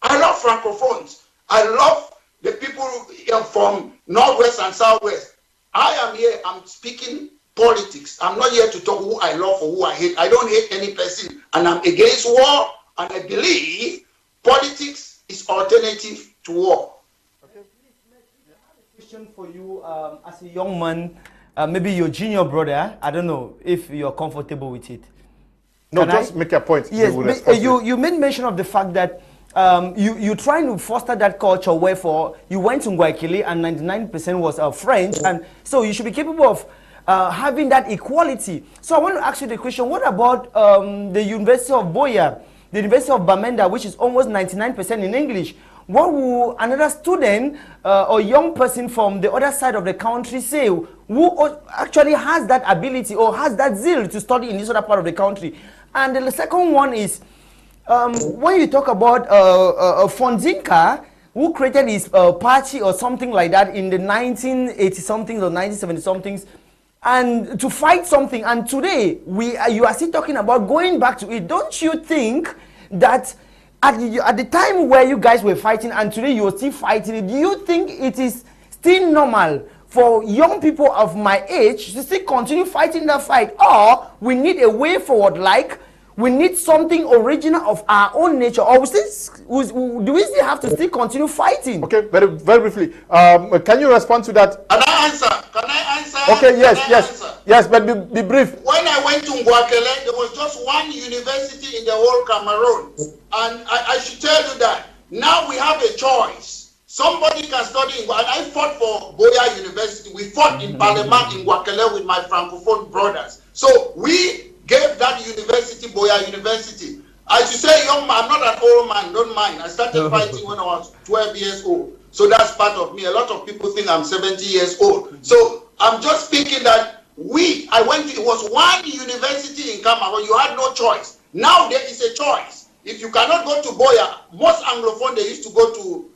C: I love Francophones. I love the people from Northwest and Southwest. I am here, I'm speaking politics. I'm not here to talk who I love or who I hate. I don't hate any person. And I'm against war. And I believe politics is alternative to war.
B: Question for you as a young man, maybe your junior brother. I don't know if you're comfortable with it.
A: No, just make a point.
B: Yes, you made mention of the fact that you're trying to foster that culture where you went to Ngwakele and 99% was French, and so you should be capable of having that equality. So I want to ask you the question, what about the University of Boya, the University of Bamenda, which is almost 99% in English? What will another student or young person from the other side of the country say who actually has that ability or has that zeal to study in this other part of the country? And the second one is, when you talk about Fonzinka, who created his party or something like that in the 1980-somethings or 1970-somethings, and to fight something, and today you are still talking about going back to it. Don't you think that at the time where you guys were fighting and today you are still fighting it, do you think it is still normal for young people of my age to still continue fighting that fight, or we need a way forward, like we need something original of our own nature, or do we still have to still continue fighting?
A: Okay, very briefly. Can you respond to that?
C: Can I answer?
A: Okay, yes, but be brief.
C: When I went to Ngwakele, there was just one university in the whole Cameroon. And I should tell you that now we have a choice. Somebody can study in Ngwakele. And I fought for Boya University. We fought in Parliament in Ngwakele with my Francophone brothers. So we gave that university, Boya University. I should say, young man, I'm not an old man, don't mind. I started fighting when I was 12 years old. So that's part of me. A lot of people think I'm 70 years old. So I'm just speaking that it was one university in Cameroon. You had no choice. Now there is a choice. If you cannot go to Boya, most Anglophone, they used to go to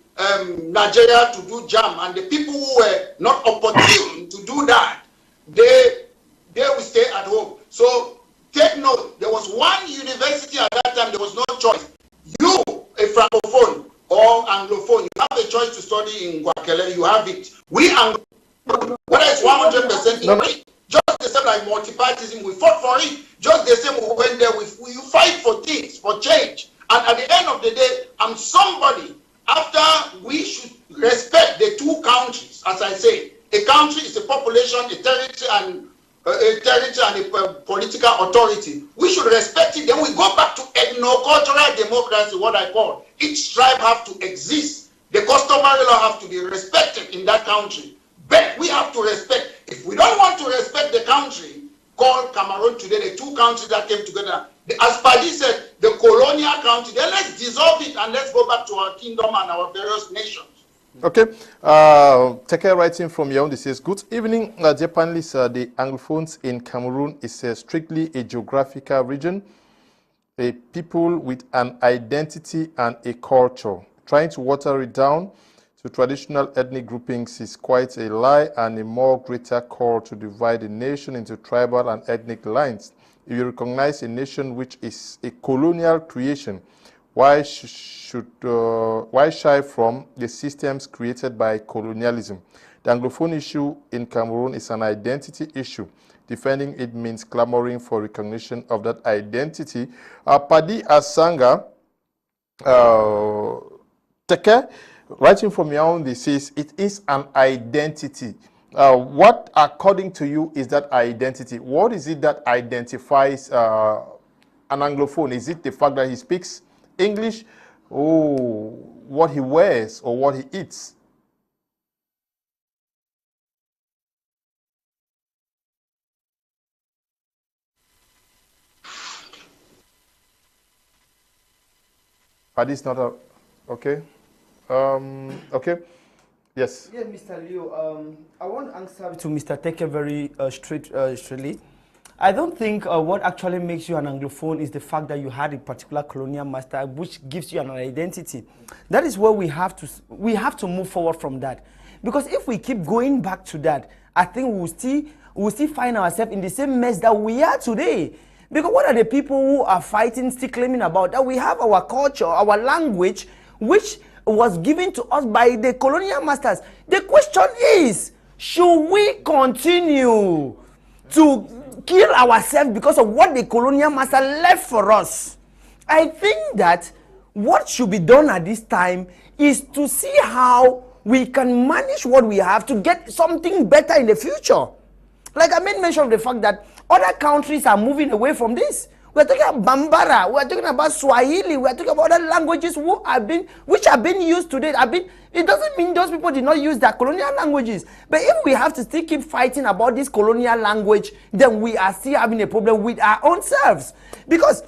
C: Nigeria to do JAM. And the people who were not opportune to do that, they will stay at home. So take note, there was one university at that time, there was no choice. You, a Francophone or Anglophone, you have a choice to study in Ngwakele, you have it. We Anglophone, whether it's 100% English, just the same like multipartism, we fought for it. Just the same, we went there, you fight for things, for change. And at the end of the day, I'm somebody, after we should respect the two countries, as I say. A country is a population, a territory, and a political authority. We should respect it. Then we go back to ethno-cultural democracy, what I call. Each tribe have to exist. The customary law have to be respected in that country. But we have to respect. If we don't want to respect the country called Cameroon today, the two countries that came together, as Paddy said, the colonial country, then let's dissolve it and let's go back to our kingdom and our various nations.
A: Okay. Take care writing from Yaoundé says, good evening, dear panelists. The Anglophones in Cameroon is strictly a geographical region, a people with an identity and a culture. Trying to water it down to traditional ethnic groupings is quite a lie and a more greater call to divide the nation into tribal and ethnic lines. If you recognize a nation which is a colonial creation, Why why shy from the systems created by colonialism? The Anglophone issue in Cameroon is an identity issue. Defending it means clamoring for recognition of that identity. Paddy Asanga, writing from Yaoundé, says it is an identity. What, according to you, is that identity? What is it that identifies an Anglophone? Is it the fact that he speaks English, or what he wears, or what he eats? Paddy's not a, okay. Okay. Yes.
B: Yeah, Mr. Leo. I want to answer to Mr. Teke very straightly. I don't think what actually makes you an Anglophone is the fact that you had a particular colonial master, which gives you an identity. That is where we have to move forward from that. Because if we keep going back to that, I think we'll still find ourselves in the same mess that we are today. Because what are the people who are fighting, still claiming about that we have our culture, our language, which was given to us by the colonial masters? The question is, should we continue to kill ourselves because of what the colonial master left for us? I think that what should be done at this time is to see how we can manage what we have to get something better in the future. Like I made mention of the fact that other countries are moving away from this. We're talking about Bambara, we're talking about Swahili, we're talking about other languages which have been used today. It doesn't mean those people did not use their colonial languages. But if we have to still keep fighting about this colonial language, then we are still having a problem with our own selves. Because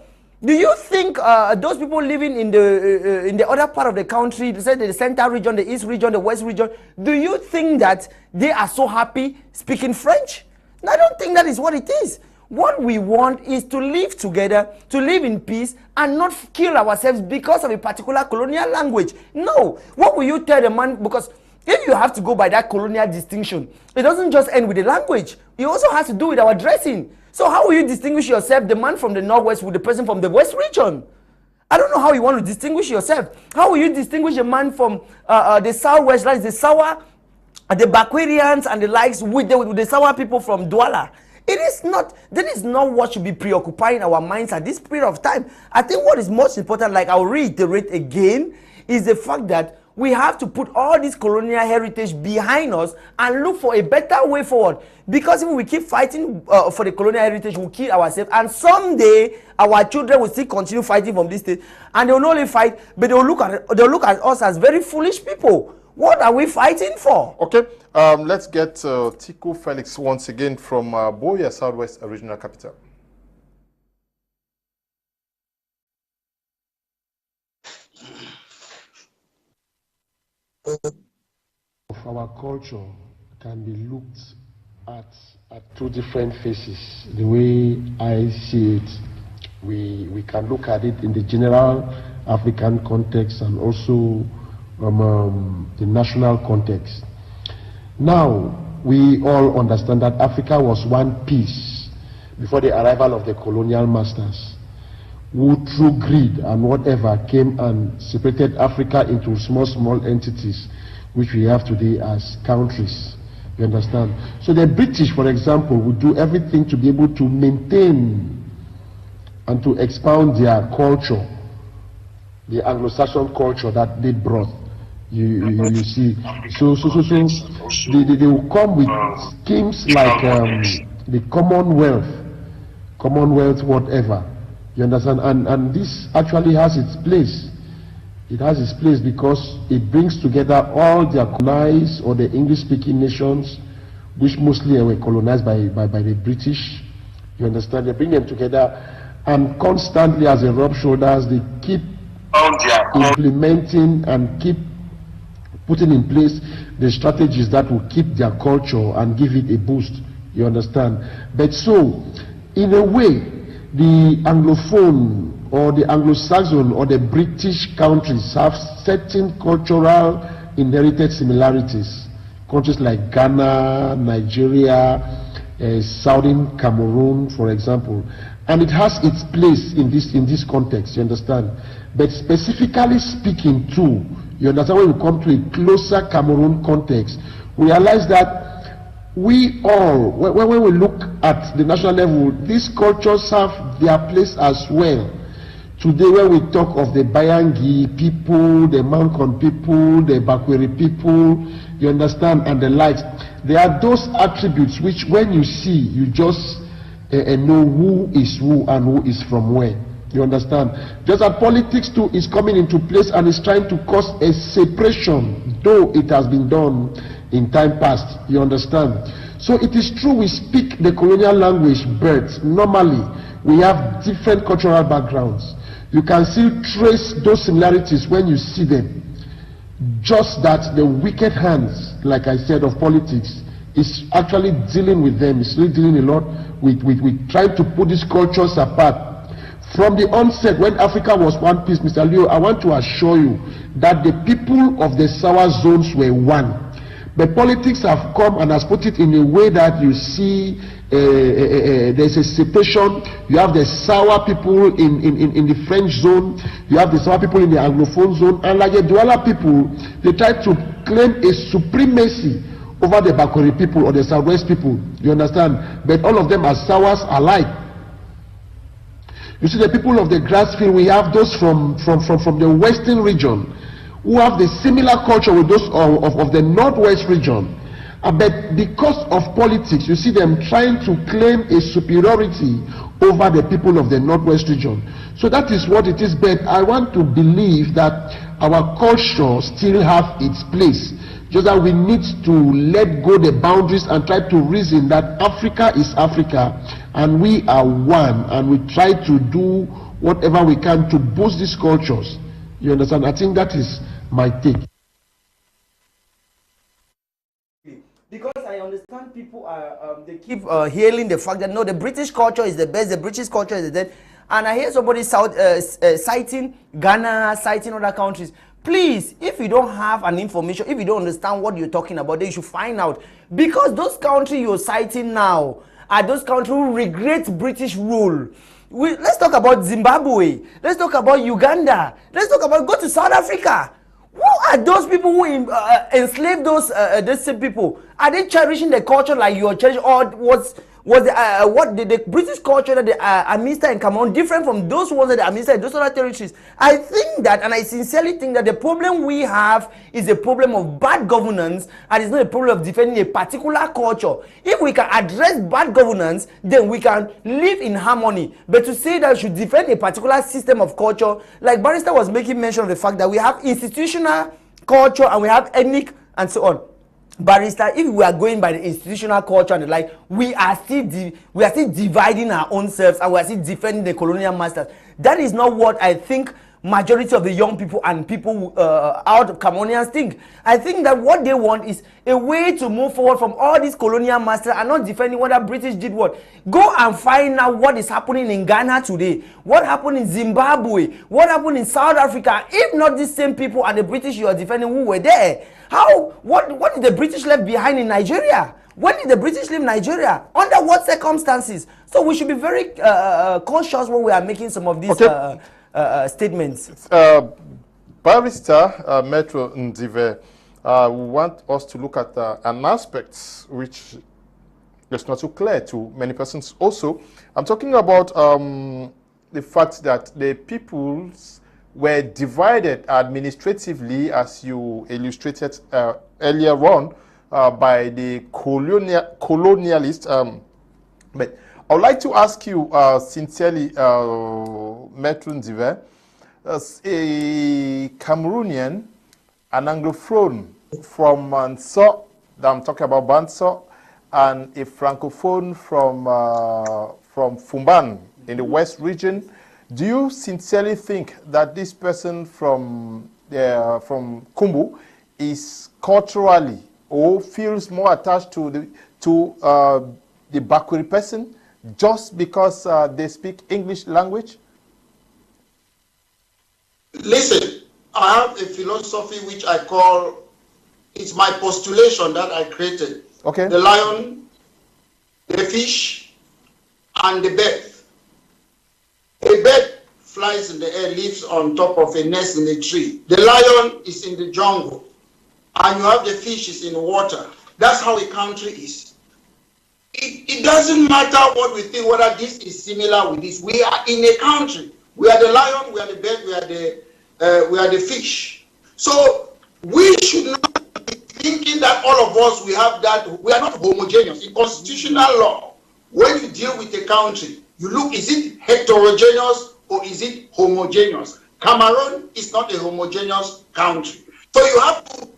B: do you think those people living in the other part of the country, say the central region, the east region, the west region, do you think that they are so happy speaking French? I don't think that is what it is. What we want is to live together, to live in peace, and not kill ourselves because of a particular colonial language. No. What will you tell the man? Because if you have to go by that colonial distinction, it doesn't just end with the language. It also has to do with our dressing. So how will you distinguish yourself, the man from the northwest with the person from the west region? I don't know how you want to distinguish yourself. How will you distinguish a man from the southwest, like the Sawa, the Bakwarians and the likes, with the Sawa people from Douala? That is not what should be preoccupying our minds at this period of time. I think what is most important, like I'll reiterate again, is the fact that we have to put all this colonial heritage behind us and look for a better way forward. Because if we keep fighting for the colonial heritage, we'll kill ourselves. And someday, our children will still continue fighting from this state. And they will not only fight, but they'll look at us as very foolish people. What are we fighting for?
A: Okay, let's get Tiku Felix once again from Boya, Southwest Regional Capital.
E: Of our culture can be looked at two different faces. The way I see it, we can look at it in the general African context and also the national context. Now, we all understand that Africa was one piece before the arrival of the colonial masters, who through greed and whatever came and separated Africa into small entities, which we have today as countries. You understand? So the British, for example, would do everything to be able to maintain and to expound their culture, the Anglo-Saxon culture that they brought. You see, so they will come with schemes like the Commonwealth, whatever. You understand? And this actually has its place. It has its place because it brings together all the colonized or the English-speaking nations, which mostly were colonized by the British. You understand? They bring them together, and constantly, as they rub shoulders, they keep implementing and keep putting in place the strategies that will keep their culture and give it a boost. You understand? But so, in a way, the Anglophone or the Anglo-Saxon or the British countries have certain cultural inherited similarities. Countries like Ghana, Nigeria, Southern Cameroon, for example. and it has its place in this context, you understand? But specifically speaking too, you understand, when we come to a closer Cameroon context, we realize that we all, when we look at the national level, these cultures have their place as well. Today, when we talk of the Bayangi people, the Mankon people, the Bakweri people, you understand, and the likes, there are those attributes which, when you see, you just know who is who and who is from where. You understand? Just that politics too is coming into place and is trying to cause a separation, though it has been done in time past. You understand? So it is true we speak the colonial language, but normally we have different cultural backgrounds. You can still trace those similarities when you see them. Just that the wicked hands, like I said, of politics is actually dealing with them. It's really dealing a lot with trying to put these cultures apart. From the onset, when Africa was one piece, Mr. Leo, I want to assure you that the people of the sour zones were one. But politics have come and has put it in a way that you see there's a separation. You have the sour people in the French zone, you have the sour people in the Anglophone zone, and like the Douala people, they try to claim a supremacy over the Bakweri people or the Southwest people. You understand? But all of them are sours alike. You see, the people of the Grassfield, we have those from the Western region who have the similar culture with those of the Northwest region. But because of politics, you see them trying to claim a superiority over the people of the Northwest region. So that is what it is. But I want to believe that our culture still have its place. Just that we need to let go the boundaries and try to reason that Africa is Africa and we are one, and we try to do whatever we can to boost these cultures. You understand? I think that is my take.
G: Because I understand people are, they keep hailing the fact that no, the British culture is the best, the British culture is the best. And I hear somebody citing Ghana, citing other countries. Please, if you don't have an information, if you don't understand what you're talking about, then you should find out. Because those countries you're citing now are those countries who regret British rule. Let's talk about Zimbabwe. Let's talk about Uganda. Let's talk about, go to South Africa. Who are those people who enslaved those same people? Are they cherishing the culture like you are cherishing, or was the British culture that the administer in Cameroon different from those ones that the administer in those other territories? I think that, and I sincerely think that the problem we have is a problem of bad governance, and it's not a problem of defending a particular culture. If we can address bad governance, then we can live in harmony. But to say that we should defend a particular system of culture, like Barrister was making mention of the fact that we have institutional culture and we have ethnic and so on. Barrister, if we are going by the institutional culture and the like, we are still dividing our own selves, and we are still defending the colonial masters. That is not what I think majority of the young people and people out of Cameroonians think. I think that what they want is a way to move forward from all these colonial masters and not defending whether British did what. Go and find out what is happening in Ghana today, what happened in Zimbabwe, what happened in South Africa. If not these same people and the British you are defending who were there, what did the British left behind in Nigeria? When did the British leave Nigeria? Under what circumstances? So we should be very cautious when we are making some of these statements.
A: Barrister Maitre Ndive, we want us to look at an aspect which is not so clear to many persons also. I'm talking about the fact that the peoples were divided administratively, as you illustrated earlier on, by the colonialists. But I would like to ask you sincerely, Maitre Ndive, as a Cameroonian, an Anglophone from Manso, I'm talking about Banso, and a Francophone from Fumban in the West region, do you sincerely think that this person from Kumbu is culturally or feels more attached to the Bakweri person just because they speak English language?
C: Listen, I have a philosophy which I call, it's my postulation that I created. Okay. The lion, the fish, and the bird. A bird flies in the air, lives on top of a nest in a tree. The lion is in the jungle, and you have the fishes in water. That's how a country is. It doesn't matter what we think, whether this is similar with this. We are in a country. We are the lion, we are the bird, we are the fish. So we should not be thinking that all of us, we have that. We are not homogeneous. In constitutional law, when you deal with a country, you look, is it heterogeneous or is it homogeneous? Cameroon is not a homogeneous country. So you have to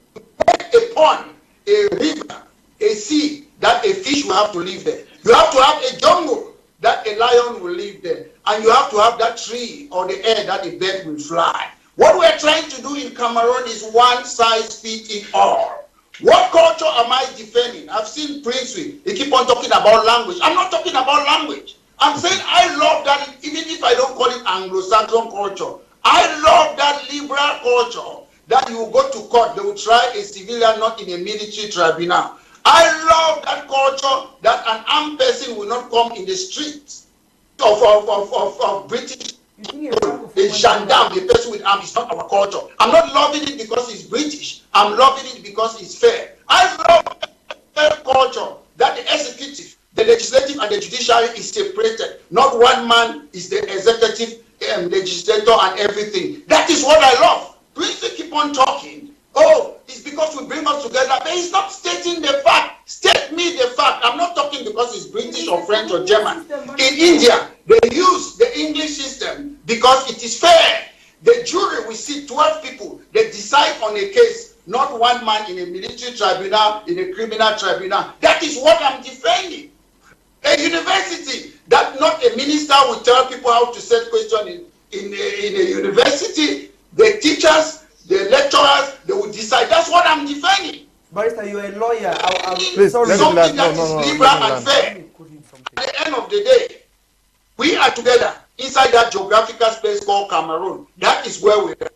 C: make a pond, a river, a sea, that a fish will have to live there. You have to have a jungle that a lion will live there. And you have to have that tree or the air that a bird will fly. What we're trying to do in Cameroon is one size fits all. What culture am I defending? I've seen Princewill. He keep on talking about language. I'm not talking about language. I'm saying I love that, even if I don't call it Anglo-Saxon culture. I love that liberal culture that you will go to court, they will try a civilian, not in a military tribunal. I love that culture that an armed person will not come in the streets of British. A gendarme, a person with arms, is not our culture. I'm not loving it because it's British. I'm loving it because it's fair. I love that culture that the executive, the legislative, and the judiciary is separated. Not one man is the executive, legislator, and everything. That is what I love. Please keep on talking. Oh, it's because we bring us together. But he's not stating the fact. State me the fact. I'm not talking because it's British or French or German. In India, they use the English system because it is fair. The jury will see 12 people. They decide on a case, not one man in a military tribunal, in a criminal tribunal. That is what I'm defending. A university that not a minister will tell people how to set questions in a university. The teachers, the lecturers, they will decide. That's what I'm defending.
G: Barrister, you're a lawyer.
A: Please,
C: something that is liberal and fair. At the end of the day, we are together inside that geographical space called Cameroon. That is where we are.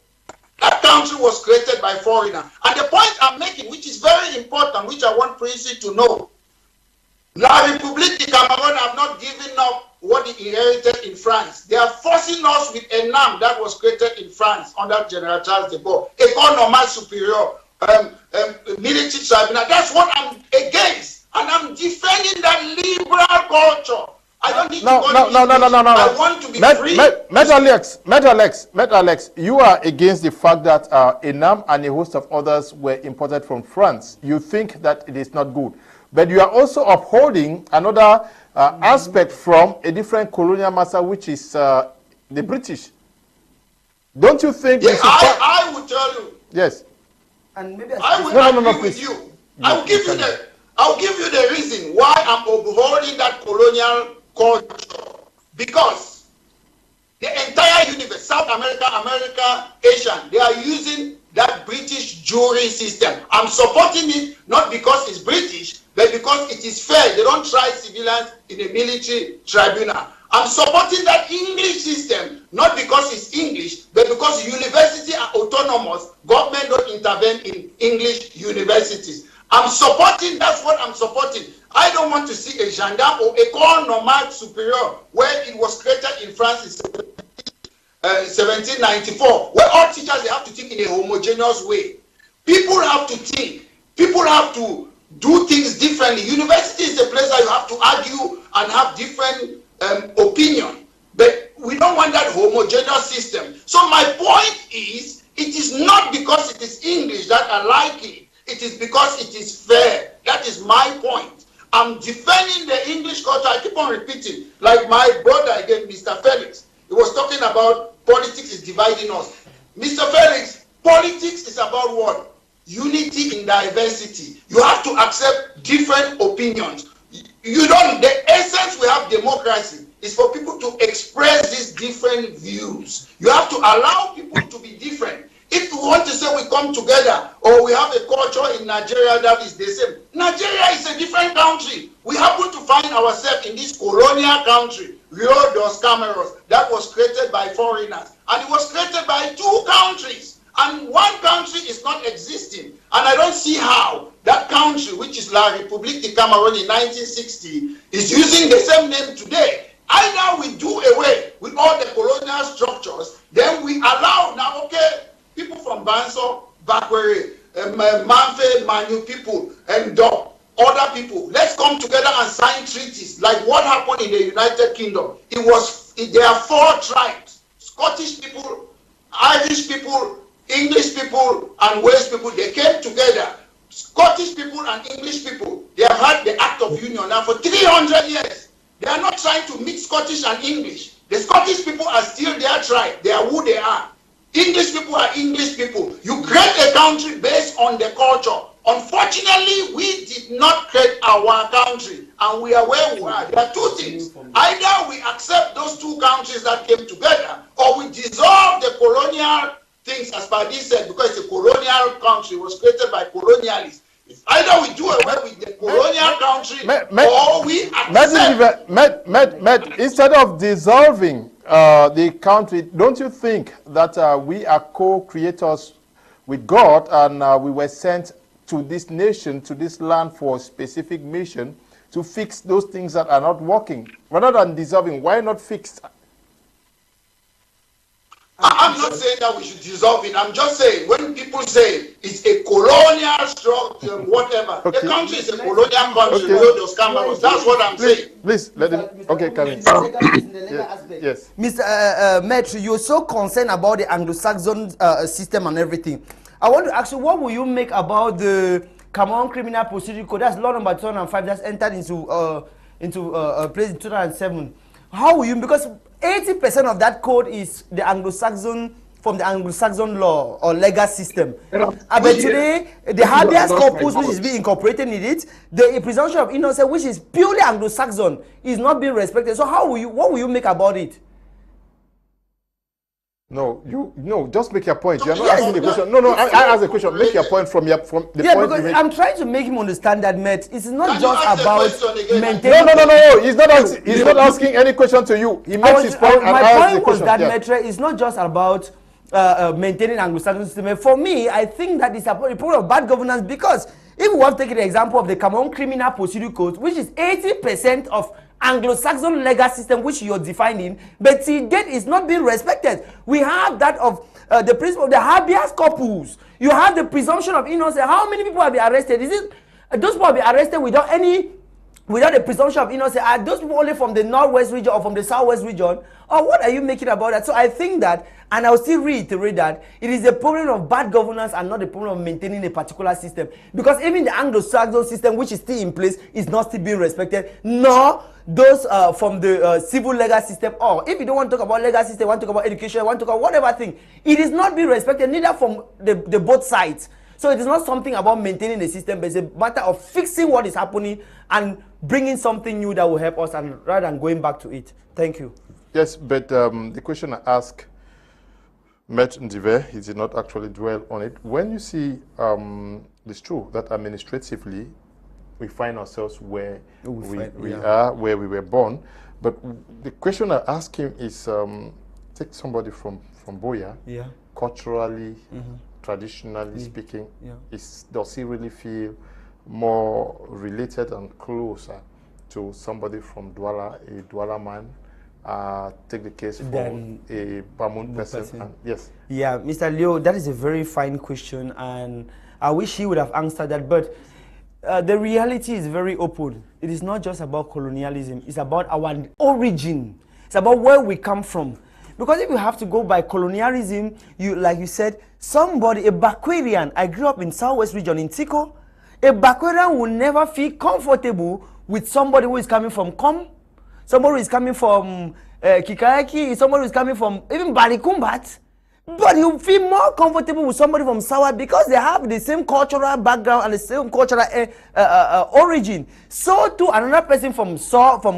C: That country was created by foreigners. And the point I'm making, which is very important, which I want Princewill to know, La République du Cameroon have not given up what they inherited in France. They are forcing us with a NAM that was created in France under General Charles de Gaulle. École normale supérieure, military tribunal. That's what I'm against. And I'm defending that liberal culture. I don't need
A: no.
C: I want to be free.
A: Alex, you are against the fact that Enam and a host of others were imported from France. You think that it is not good. But you are also upholding another aspect from a different colonial master, which is the British. Don't you think?
C: Yes, I will tell you.
A: Yes.
G: And maybe
C: I will agree with you. I'll give you the reason why I'm upholding that colonial culture. Because the entire universe, South America, America, Asia, they are using that British jury system. I'm supporting it not because it's British, but because it is fair. They don't try civilians in a military tribunal. I'm supporting that English system not because it's English, but because universities are autonomous. Government don't intervene in English universities. I'm supporting, that's what I'm supporting. I don't want to see a gendarme or École normale supérieure where it was created in France in 1794, where all teachers, they have to think in a homogeneous way. People have to think. People have to do things differently. University is a place that you have to argue and have different opinion. But we don't want that homogeneous system. So my point is, it is not because it is English that I like it. It is because it is fair. That is my point. I'm defending the English culture. I keep on repeating. Like my brother again, Mr. Felix. He was talking about politics is dividing us. Mr. Felix, politics is about what? Unity in diversity. You have to accept different opinions. You don't, the essence we have democracy is for people to express these different views. You have to allow people to be different. If we want to say we come together or we have a culture in Nigeria that is the same, Nigeria is a different country. We happen to find ourselves in this colonial country, Rio dos Cameros, that was created by foreigners. And it was created by two countries. And one country is not existing. And I don't see how that country, which is La République du Cameroon in 1960, is using the same name today. Either we do away with all the colonial structures, then we allow now, okay, people from Banso, Bakwere, Manfe, Manu people, and other people, let's come together and sign treaties like what happened in the United Kingdom. There are 4 tribes: Scottish people, Irish people, English people, and Wales people. They came together. Scottish people and English people, they have had the Act of Union now for 300 years. They are not trying to mix Scottish and English. The Scottish people are still their tribe. They are who they are. English people are English people. You create a country based on the culture. Unfortunately, we did not create our country, and we are where we are. There are 2 things. Either we accept those 2 countries that came together, or we dissolve the colonial things, as Paddy said, because it's a colonial country, it was created by colonialists. It's either we do away with the colonial country, or we accept.
A: Instead of dissolving the country, don't you think that we are co-creators with God, and we were sent to this nation, to this land for a specific mission to fix those things that are not working? Rather than dissolving, why not fix?
C: I'm not saying that we should dissolve it. I'm just saying when people say it's a colonial structure, whatever, okay, the country is a colonial country. Those Cameroons. That's what I'm saying.
A: Please let him. Okay, come in. Yes.
G: Mr. Maitre, you're so concerned about the Anglo-Saxon system and everything. I want to ask you, what will you make about the Cameroon Criminal Procedure Code? That's law number 2005 that's entered into place in 2007. How will you, because 80% of that code is the Anglo-Saxon, from the Anglo-Saxon law or legal system. But today, the habeas corpus, which is being incorporated in it, the presumption of innocence, which is purely Anglo-Saxon, is not being respected. So what will you make about it?
A: No, just make your point. You're not asking the question. No, I ask the question. Make your point from the point you make.
G: I'm trying to make him understand that, Met. It's not just about maintaining.
A: No. He's not asking any question to you. He makes his point.
G: My point was that, Maitre, it's not just about maintaining Anglo-Saxon system. For me, I think that it's a problem of bad governance, because if we want to take the example of the Cameroon Criminal Procedure Code, which is 80% of Anglo-Saxon legal system which you're defining, but till date is not being respected. We have that of the principle of the habeas corpus. You have the presumption of innocence. How many people have been arrested? Is it those people have been arrested without the presumption of innocence? Are those people only from the northwest region or from the southwest region? Or what are you making about that? So I think that, and I'll still reiterate that, it is a problem of bad governance and not a problem of maintaining a particular system. Because even the Anglo-Saxon system, which is still in place, is not still being respected, nor those from the civil legal system. Or if you don't want to talk about legal system, want to talk about education, want to talk about whatever thing, it is not being respected, neither from the both sides. So it is not something about maintaining the system, but it's a matter of fixing what is happening and bringing something new that will help us, and rather than going back to it. Thank you.
A: Yes, but the question I asked Maitre Ndive, he did not actually dwell on it. When you see, it's true that administratively we find ourselves where we are, where we were born. But the question I ask him is, take somebody from Boya, culturally, traditionally speaking, does he really feel more related and closer to somebody from Douala, a Douala man? Take the case for a Bamun person. And, yes.
G: Yeah, Mr. Leo, that is a very fine question, and I wish he would have answered that. But the reality is very open. It is not just about colonialism. It's about our origin. It's about where we come from. Because if you have to go by colonialism, like you said, somebody, a Bakwerian, I grew up in Southwest region in Tiku, a Bakwerian will never feel comfortable with somebody who is coming from Kum, somebody who is coming from Kikayaki, somebody who is coming from even Barikumbat. But you feel more comfortable with somebody from Sawa because they have the same cultural background and the same cultural origin. So too, another person from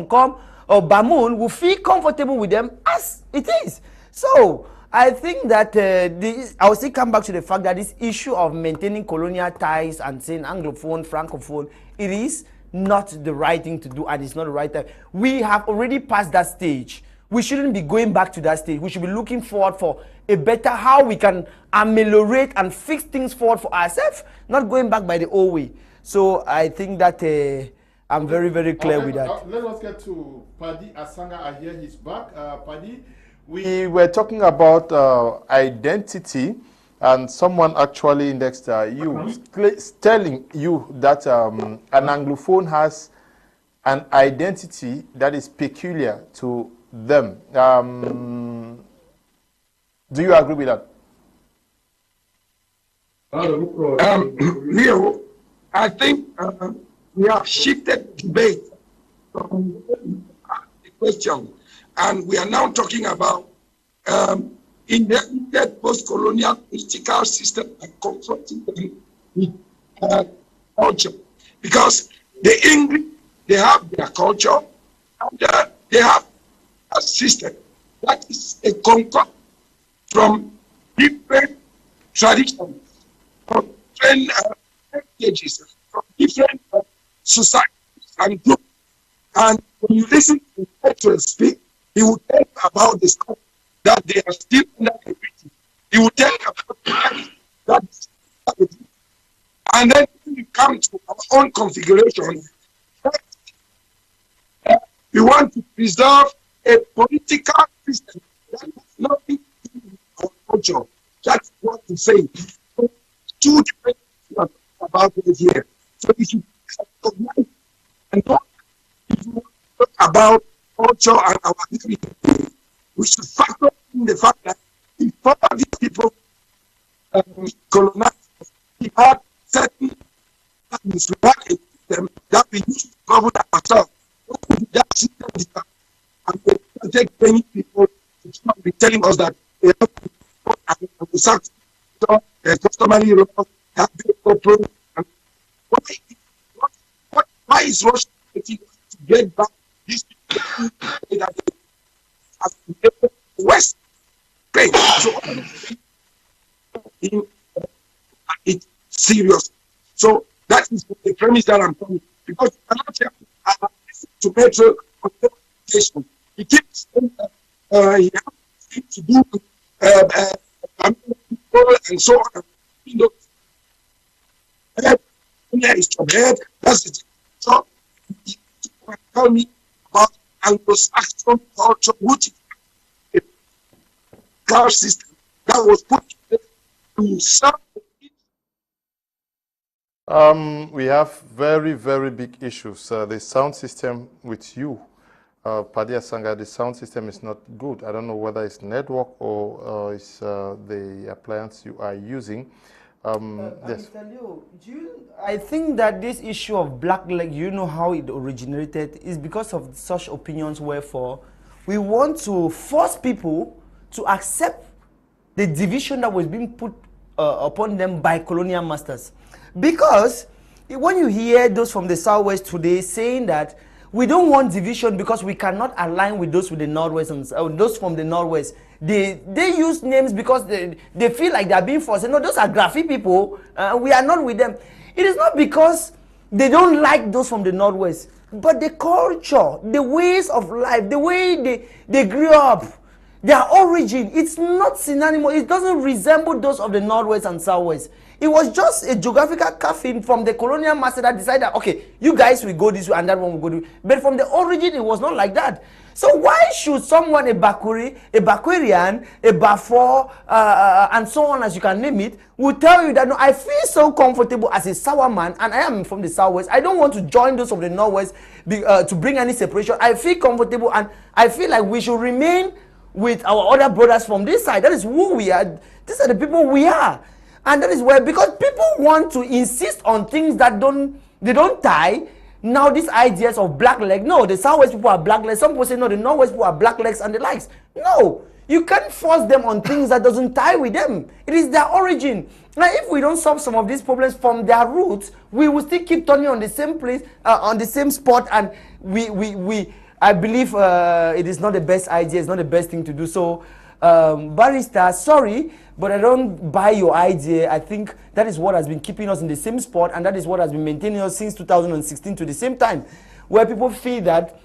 G: Kum or Bamun will feel comfortable with them as it is. So I think that I will still come back to the fact that this issue of maintaining colonial ties and saying Anglophone, Francophone, it is not the right thing to do, and it's not the right time. We have already passed that stage. We shouldn't be going back to that stage. We should be looking forward for a better, how we can ameliorate and fix things forward for ourselves, not going back by the old way. So I think that I'm very, very clear with that.
A: Let us get to Paddy Asanga. I hear he's back. Paddy, we were talking about identity, and someone actually indexed you, telling you that an Anglophone has an identity that is peculiar to them. Do you agree with that?
D: Leo, I think we have shifted debate from the question, and we are now talking about in the post-colonial political system and confronting them with culture, because the English, they have their culture, and they have a system that is a concoct from different traditions, from different stages, from different societies and groups. And when you listen to Maitre speak, he will tell you about the stuff that they are still under the British. He will tell you about that. And then when you come to our own configuration, we want to preserve a political system that has nothing to do with our culture. That's what we say. So, two different things about it here. So we should recognize and talk about culture and our history. We should factor in the fact that before these people colonized, we had certain things, we had a system that we used to govern ourselves. That system is that, and we can take many people to stop be telling us that they have to customary laws have been appropriate. Why is Russia to get back these people that have West Spain? So it's serious. So that is the premise that I'm coming, because you cannot to Maitre communication. He keeps saying that he has to do and so on. You know, is to head. That's it. So he tell me about Anglo-Saxon culture, which is a class system that was put to serve.
A: We have very, very big issues. The sound system with you, Paddy Asanga, the sound system is not good. I don't know whether it's network or it's the appliance you are using. Yes.
G: I think that this issue of black leg, you know how it originated, is because of such opinions, wherefore we want to force people to accept the division that was being put upon them by colonial masters. Because when you hear those from the Southwest today saying that we don't want division because we cannot align with those with the Northwest and those from the Northwest, they use names because they feel like they are being forced. No, those are graphic people. We are not with them. It is not because they don't like those from the Northwest, but the culture, the ways of life, the way they grew up, their origin, it's not synonymous. It doesn't resemble those of the Northwest and Southwest. It was just a geographical coffin from the colonial master that decided, okay, you guys will go this way and that one will go this way. But from the origin, it was not like that. So why should someone, a Bakuri, a Bakwerian, a Bafor, and so on as you can name it, will tell you that, no, I feel so comfortable as a Sawa man, and I am from the Southwest. I don't want to join those of the Northwest to bring any separation. I feel comfortable, and I feel like we should remain with our other brothers from this side. That is who we are. These are the people we are. And that is where, because people want to insist on things that they don't tie. Now these ideas of black leg, no, the Southwest people are black legs. Some people say no, the Northwest people are black legs and the likes. No, you can't force them on things that doesn't tie with them. It is their origin. Now, if we don't solve some of these problems from their roots, we will still keep turning on the same place, on the same spot, and I believe it is not the best idea. It's not the best thing to do. So, Barrister, sorry, but I don't buy your idea. I think that is what has been keeping us in the same spot, and that is what has been maintaining us since 2016 to the same time, where people feel that,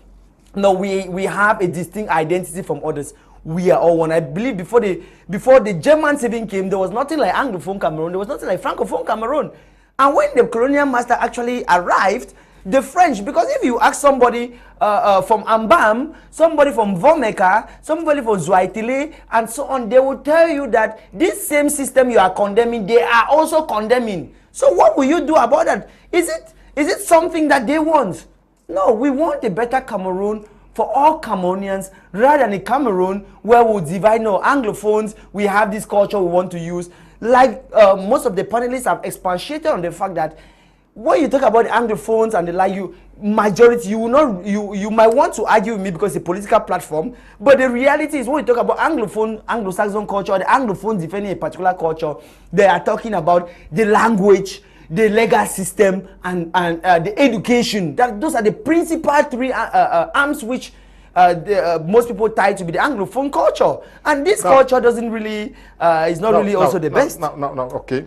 G: no, we have a distinct identity from others. We are all one. I believe before the Germans even came, there was nothing like Anglophone Cameroon. There was nothing like Francophone Cameroon. And when the colonial master actually arrived, the French, because if you ask somebody from Ambam, somebody from Vomeka, somebody from Zwaitile, and so on, they will tell you that this same system you are condemning, they are also condemning. So what will you do about that? Is it something that they want? No, we want a better Cameroon for all Cameroonians, rather than a Cameroon where we divide, no, Anglophones, we have this culture we want to use. Like most of the panelists have expatiated on the fact that when you talk about the Anglophones and the like, majority, you might want to argue with me because it's a political platform, but the reality is when you talk about Anglophone, Anglo-Saxon culture, the Anglophones defending a particular culture, they are talking about the language, the legal system, and the education. Those are the principal three arms which most people tie to be the Anglophone culture, and this culture doesn't really is not really also the best.
A: Okay.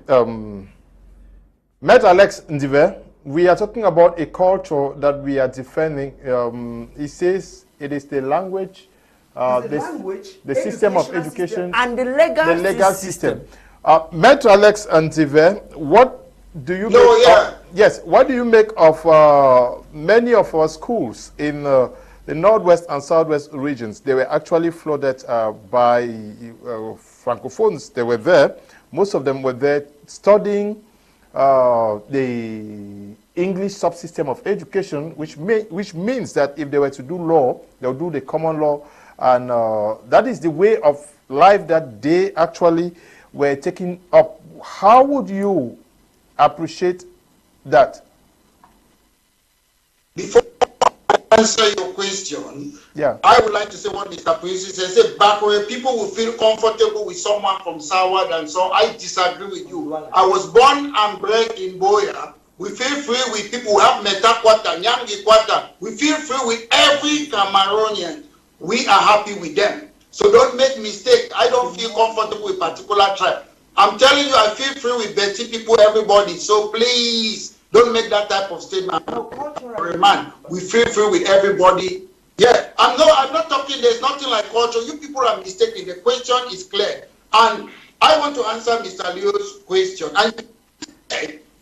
A: Maitre Alex Ndive, we are talking about a culture that we are defending. He says it is the language, the system of education,
G: and the legal system.
A: Maitre Alex Ndive, what do you what do you make of many of our schools in the northwest and southwest regions? They were actually flooded by Francophones. They were there. Most of them were there studying the English subsystem of education, which means that if they were to do law, they'll do the common law, and that is the way of life that they actually were taking up. How would you appreciate that? Before
C: I answer your question, I would like to say what Mr. Prince said. Back where people will feel comfortable with someone from Sawad and so, I disagree with you. I was born and bred in Boya. We feel free with people who have Meta Kwata, Nyangi Kwata. We feel free with every Cameroonian. We are happy with them. So don't make mistake. I don't feel comfortable with particular tribe. I'm telling you, I feel free with Betty people, everybody. So please, don't make that type of statement. Man, we feel free with everybody. Yeah, I'm not talking, there's nothing like culture. You people are mistaken. The question is clear. And I want to answer Mr. Leo's question. And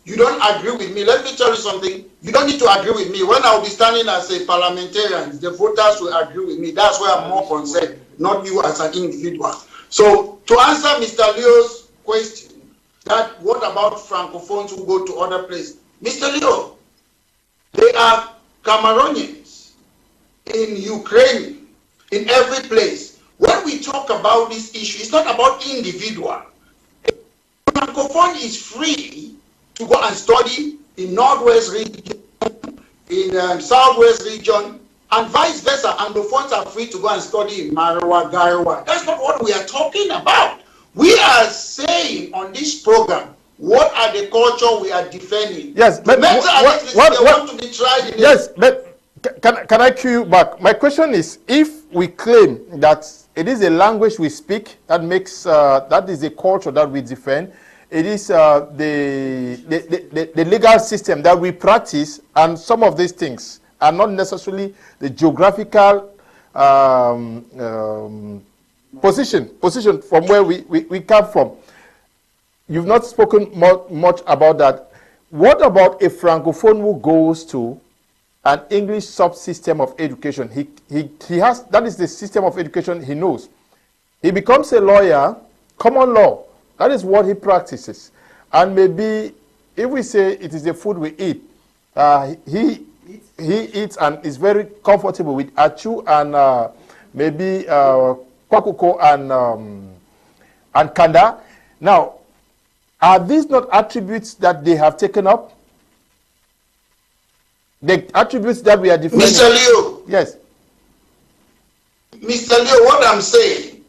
C: you don't agree with me. Let me tell you something. You don't need to agree with me. When I'll be standing as a parliamentarian, the voters will agree with me. That's where I'm more concerned, not you as an individual. So to answer Mr. Leo's question, that what about Francophones who go to other places? Mr. Leo, they are Cameroonians in Ukraine, in every place. When we talk about this issue, it's not about individual. Francophone is free to go and study in Northwest region, in Southwest region, and vice versa. Anglophones are free to go and study in Marawa, Garawa. That's not what we are talking about. We are saying on this program, what are the culture we are defending?
A: Yes, but what want to be tried in yes, but can I cue you back? My question is, if we claim that it is a language we speak that makes that is a culture that we defend, it is the legal system that we practice, and some of these things are not necessarily the geographical position from where we come from. You've not spoken much about that. What about a Francophone who goes to an English subsystem of education? He has, that is the system of education he knows. He becomes a lawyer, common law. That is what he practices. And maybe if we say it is the food we eat, he eats and is very comfortable with achu and maybe kwakuko and kanda. Now, are these not attributes that they have taken up? The attributes that we are defending.
C: Mr. Leo.
A: Yes.
C: Mr. Leo, what I'm saying,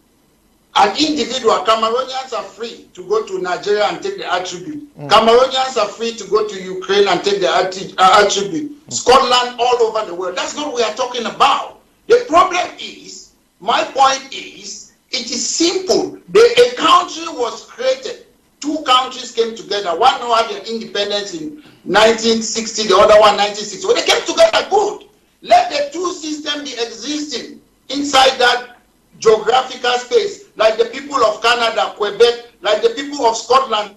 C: an individual, Cameroonians are free to go to Nigeria and take the attribute. Cameroonians are free to go to Ukraine and take the attribute. Scotland, all over the world. That's not what we are talking about. The problem is, my point is, it is simple. A country was created. Two countries came together. One had their independence in 1960, the other one 1960. When they came together, good. Let the two systems be existing inside that geographical space. Like the people of Canada, Quebec, like the people of Scotland,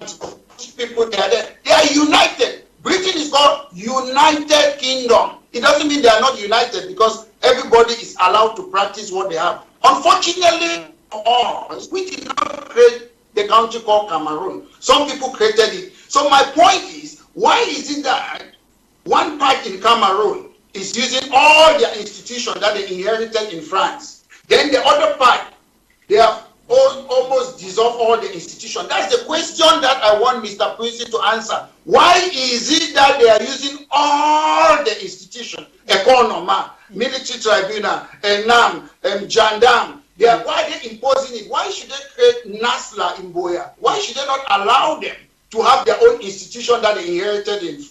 C: people they are united. Britain is called United Kingdom. It doesn't mean they are not united because everybody is allowed to practice what they have. Unfortunately for us, we did not create the country called Cameroon. Some people created it. So my point is, why is it that one part in Cameroon is using all their institutions that they inherited in France? Then the other part, they have almost dissolved all the institutions. That's the question that I want Mr. Princewill to answer. Why is it that they are using all the institutions, Economy, military tribunal, NAM, Jandam? Why are they imposing it? Why should they create NASLA in Boya? Why should they not allow them to have their own institution that they inherited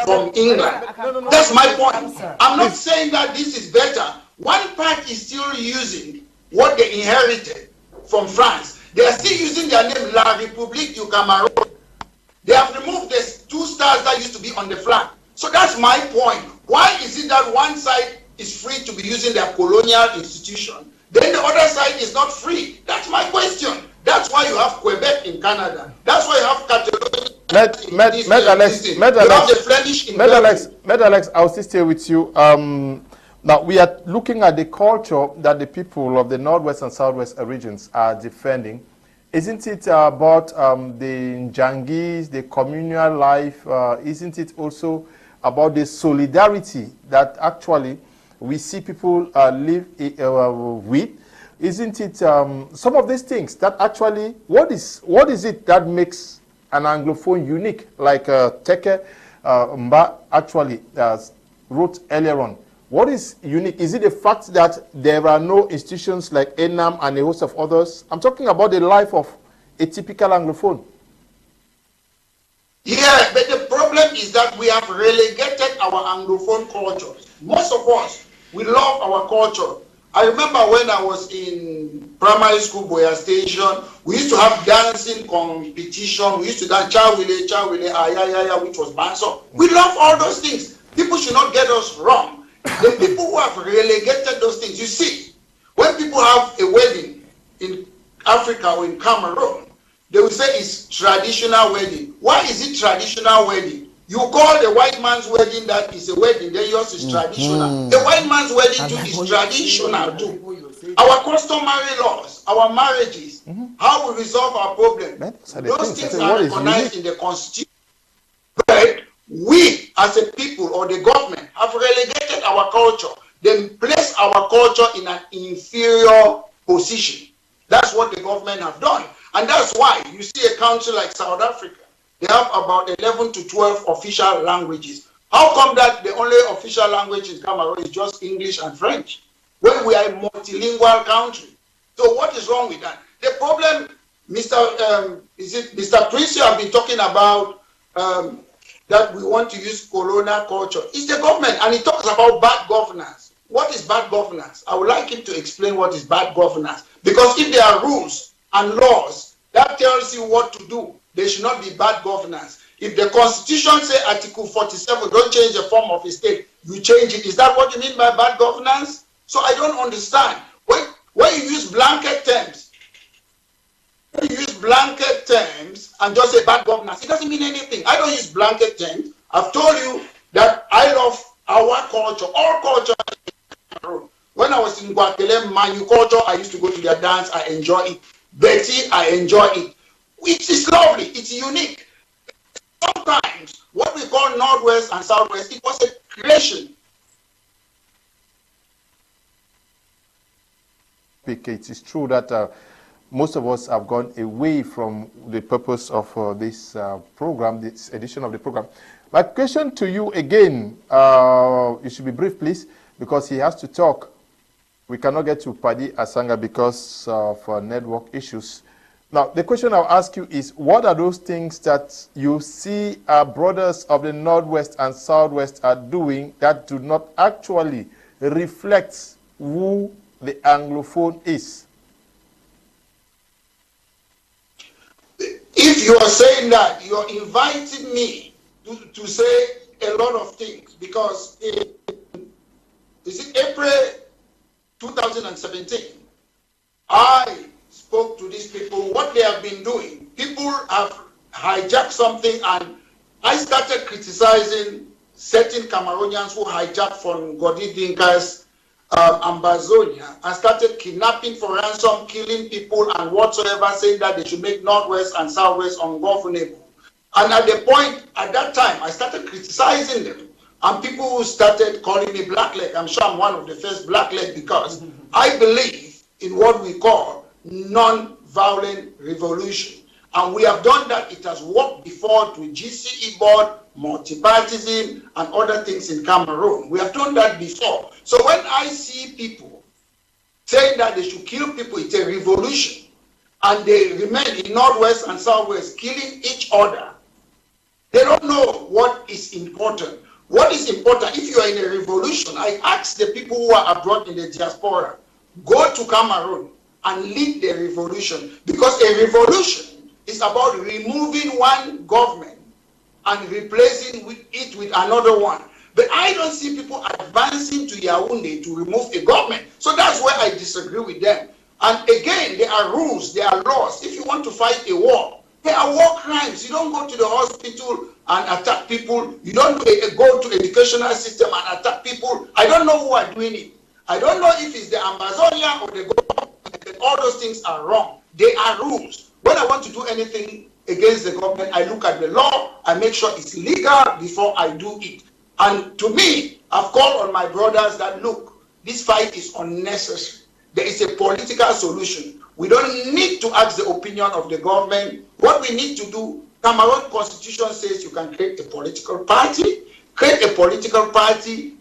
C: from England? That's my point. I'm not saying that this is better. One part is still using what they inherited from France. They are still using their name La République du Cameroun. They have removed the 2 stars that used to be on the flag. So that's my point. Why is it that one side is free to be using their colonial institution, then the other side is not free? That's my question. That's why you have Quebec in Canada. That's why you have Catalonia.
A: Alex, I'll still stay with you. Now, we are looking at the culture that the people of the Northwest and Southwest regions are defending. Isn't it about the Njangis, the communal life? Isn't it also about the solidarity that actually we see people live with? Isn't it some of these things that actually, what is it that makes an Anglophone unique? Like Teke Mba actually wrote earlier on. What is unique? Is it the fact that there are no institutions like ENAM and a host of others? I'm talking about the life of a typical Anglophone.
C: Yeah, but the problem is that we have relegated our Anglophone culture. Most of us, we love our culture. I remember when I was in primary school, Boya Station, we used to have dancing competition. We used to dance Chawile, Ayayaya, which was Banso. We love all those things. People should not get us wrong. The people who have relegated those things, you see, when people have a wedding in Africa or in Cameroon, they will say it's traditional wedding. Why is it traditional wedding? You call the white man's wedding that is a wedding, then yours is traditional. The white man's wedding too is traditional too. Our customary laws, our marriages, how we resolve our problem, those things are recognized in the Constitution. But we, as a people or the government, have relegated our culture, then place our culture in an inferior position. That's what the government have done. And that's why you see a country like South Africa, they have about 11 to 12 official languages. How come that the only official language in Cameroon is just English and French, when we are a multilingual country? So what is wrong with that? The problem, Mr. Princewill have been talking about that we want to use colonial culture. It's the government, and he talks about bad governance. What is bad governance? I would like him to explain what is bad governance. Because if there are rules and laws that tells you what to do, there should not be bad governance. If the Constitution says Article 47, don't change the form of a state, you change it. Is that what you mean by bad governance? So I don't understand. When you use blanket terms, and just say bad governance, it doesn't mean anything. I don't use blanket terms. I've told you that I love our culture, all culture. When I was in Guatemala, Manu culture, I used to go to their dance. I enjoy it. Betty, I enjoy it. It is lovely. It's unique. Sometimes what we call Northwest and Southwest, it was a creation.
A: It is true that most of us have gone away from the purpose of this program, this edition of the program. My question to you again, you should be brief, please, because he has to talk. We cannot get to Paddy Asanga because of network issues. Now, the question I'll ask you is, what are those things that you see our brothers of the Northwest and Southwest are doing that do not actually reflect who the Anglophone is?
C: If you are saying that, you are inviting me to say a lot of things, because is it April 2017, I spoke to these people, what they have been doing. People have hijacked something and I started criticizing certain Cameroonians who hijacked from Godi Dinka's Ambazonia and started kidnapping for ransom, killing people and whatsoever, saying that they should make Northwest and Southwest ungovernable. And at the point, at that time, I started criticizing them. And people who started calling me blackleg. I'm sure I'm one of the first blackleg because I believe in what we call non-violent revolution. And we have done that. It has worked before to GCE board, multipartism, and other things in Cameroon. We have done that before. So when I see people saying that they should kill people, it's a revolution, and they remain in Northwest and Southwest killing each other, they don't know what is important. What is important, if you are in a revolution, I ask the people who are abroad in the diaspora, go to Cameroon and lead the revolution, because a revolution is about removing one government and replacing it with another one. But I don't see people advancing to Yaoundé to remove a government. So that's where I disagree with them. And again, there are rules, there are laws. If you want to fight a war, there are war crimes. You don't go to the hospital and attack people. You don't go to the educational system and attack people. I don't know who are doing it. I don't know if it's the Amazonia or the government. All those things are wrong. They are rules. When I want to do anything against the government, I look at the law, I make sure it's legal before I do it. And to me, I've called on my brothers that, look, this fight is unnecessary. There is a political solution. We don't need to ask the opinion of the government. What we need to do, Cameroon Constitution says you can create a political party,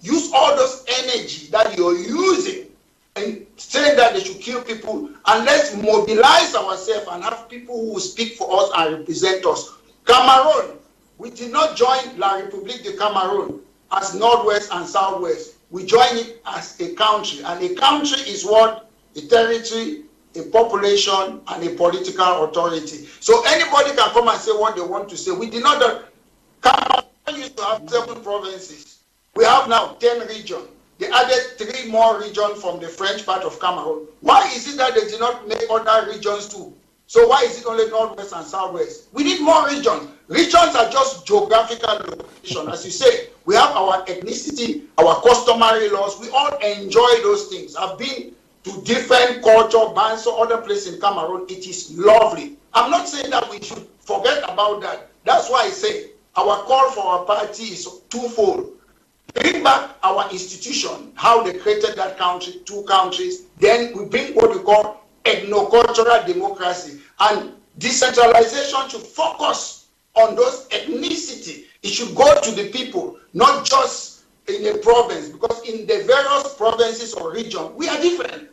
C: use all those energy that you're using and say that they should kill people, and let's mobilize ourselves and have people who will speak for us and represent us. Cameroon, we did not join La République de Cameroon as Northwest and Southwest. We joined it as a country, and a country is what? A territory, a population, and a political authority. So anybody can come and say what they want to say. We did not. Cameroon used to have 7 provinces. We have now 10 regions. They added 3 more regions from the French part of Cameroon. Why is it that they did not make other regions too? So why is it only Northwest and Southwest? We need more regions. Regions are just geographical location. As you say, we have our ethnicity, our customary laws. We all enjoy those things. I've been to different culture bands or other places in Cameroon. It is lovely. I'm not saying that we should forget about that. That's why I say our call for our party is twofold. Bring back our institution, how they created that country, 2 countries. Then we bring what we call ethnocultural democracy. And decentralization should focus on those ethnicity. It should go to the people, not just in a province, because in the various provinces or regions, we are different.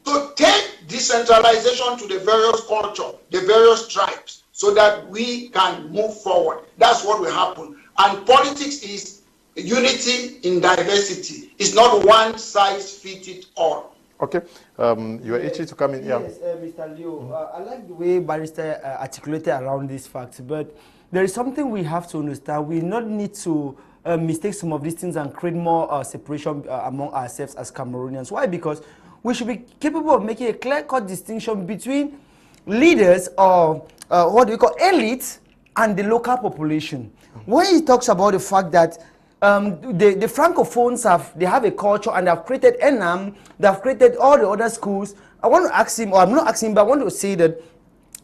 C: So take decentralization to the various culture, the various tribes, so that we can move forward. That's what will happen. And politics is unity in diversity. It's not one size fits it all.
A: Okay, you are itching to come in here.
G: Yes, Mr. Leo, I like the way Barrister articulated around these facts, but there is something we have to understand. We not need to mistake some of these things and create more separation among ourselves as Cameroonians. Why? Because we should be capable of making a clear-cut distinction between leaders or what do we call elites and the local population. When he talks about the fact that the Francophones have a culture and they have created ENAM, they have created all the other schools. I want to ask him, or I'm not asking him, but I want to say that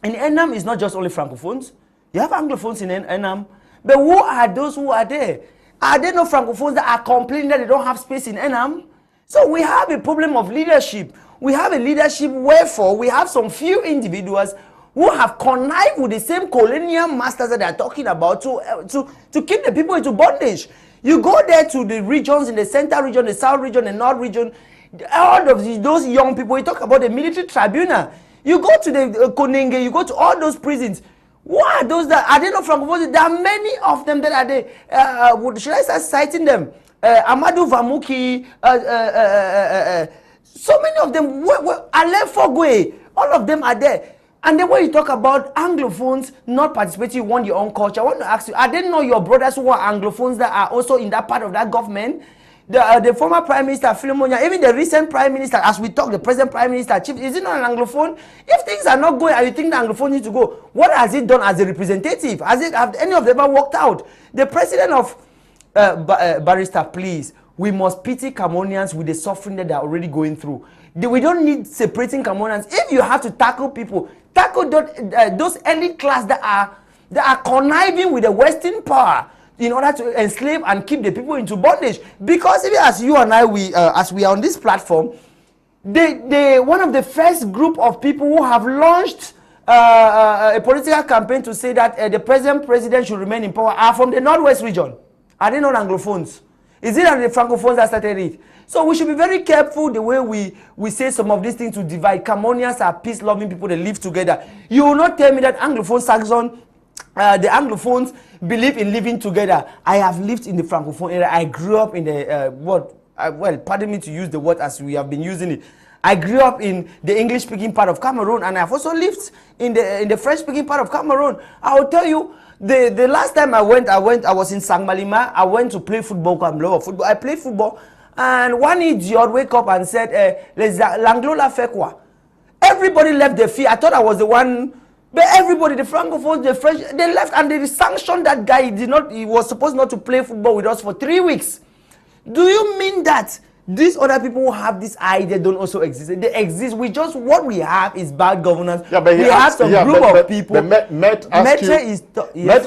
G: in ENAM is not just only Francophones. You have Anglophones in ENAM, but who are those who are there? Are there no Francophones that are complaining that they don't have space in ENAM? So we have a problem of leadership. We have a leadership, wherefore we have some few individuals who have connived with the same colonial masters that they are talking about to keep the people into bondage. You go there to the regions in the center region, the south region, the north region, all of those young people, you talk about the military tribunal. You go to the Koninge, you go to all those prisons. What are those that are they not Francophones? There are many of them that are there. Should I start citing them? Amadou Vamuki, so many of them, Alain Fogwe, all of them are there. And then when you talk about Anglophones not participating, you want your own culture, I want to ask you, are there not your brothers who are Anglophones that are also in that part of that government? The former Prime Minister, Philomonia, even the recent Prime Minister, as we talk, the present Prime Minister, Chief, is it not an Anglophone? If things are not going and you think the Anglophone needs to go, what has it done as a representative? Have any of them ever worked out? The president of Barrister, please, we must pity Cameroonians with the suffering that they are already going through. We don't need separating Cameroonians. If you have to tackle people, tackle those elite class that are conniving with the Western power in order to enslave and keep the people into bondage. Because even as you and I, as we are on this platform, one of the first group of people who have launched a political campaign to say that the present president should remain in power are from the Northwest region. Are they not Anglophones? Is it that the Francophones that started it? So we should be very careful the way we say some of these things to divide. Cameroonians are peace-loving people, they live together. You will not tell me that Anglophone Saxon, the Anglophones believe in living together. I have lived in the Francophone area. I grew up in the, well, pardon me to use the word as we have been using it. I grew up in the English-speaking part of Cameroon, and I've also lived in the French-speaking part of Cameroon. I will tell you, the last time I was in Sangmalima. I went to play football. I played football, and one idiot wake up and said, "L'anglo la fait quoi?" Everybody left their feet. I thought I was the one. But everybody, the Francophones, the French, they left and they sanctioned that guy. He was supposed not to play football with us for 3 weeks. Do you mean that these other people who have this idea don't also exist? They exist. What we have is bad governance. Yeah, but we have some group of people.
A: Maitre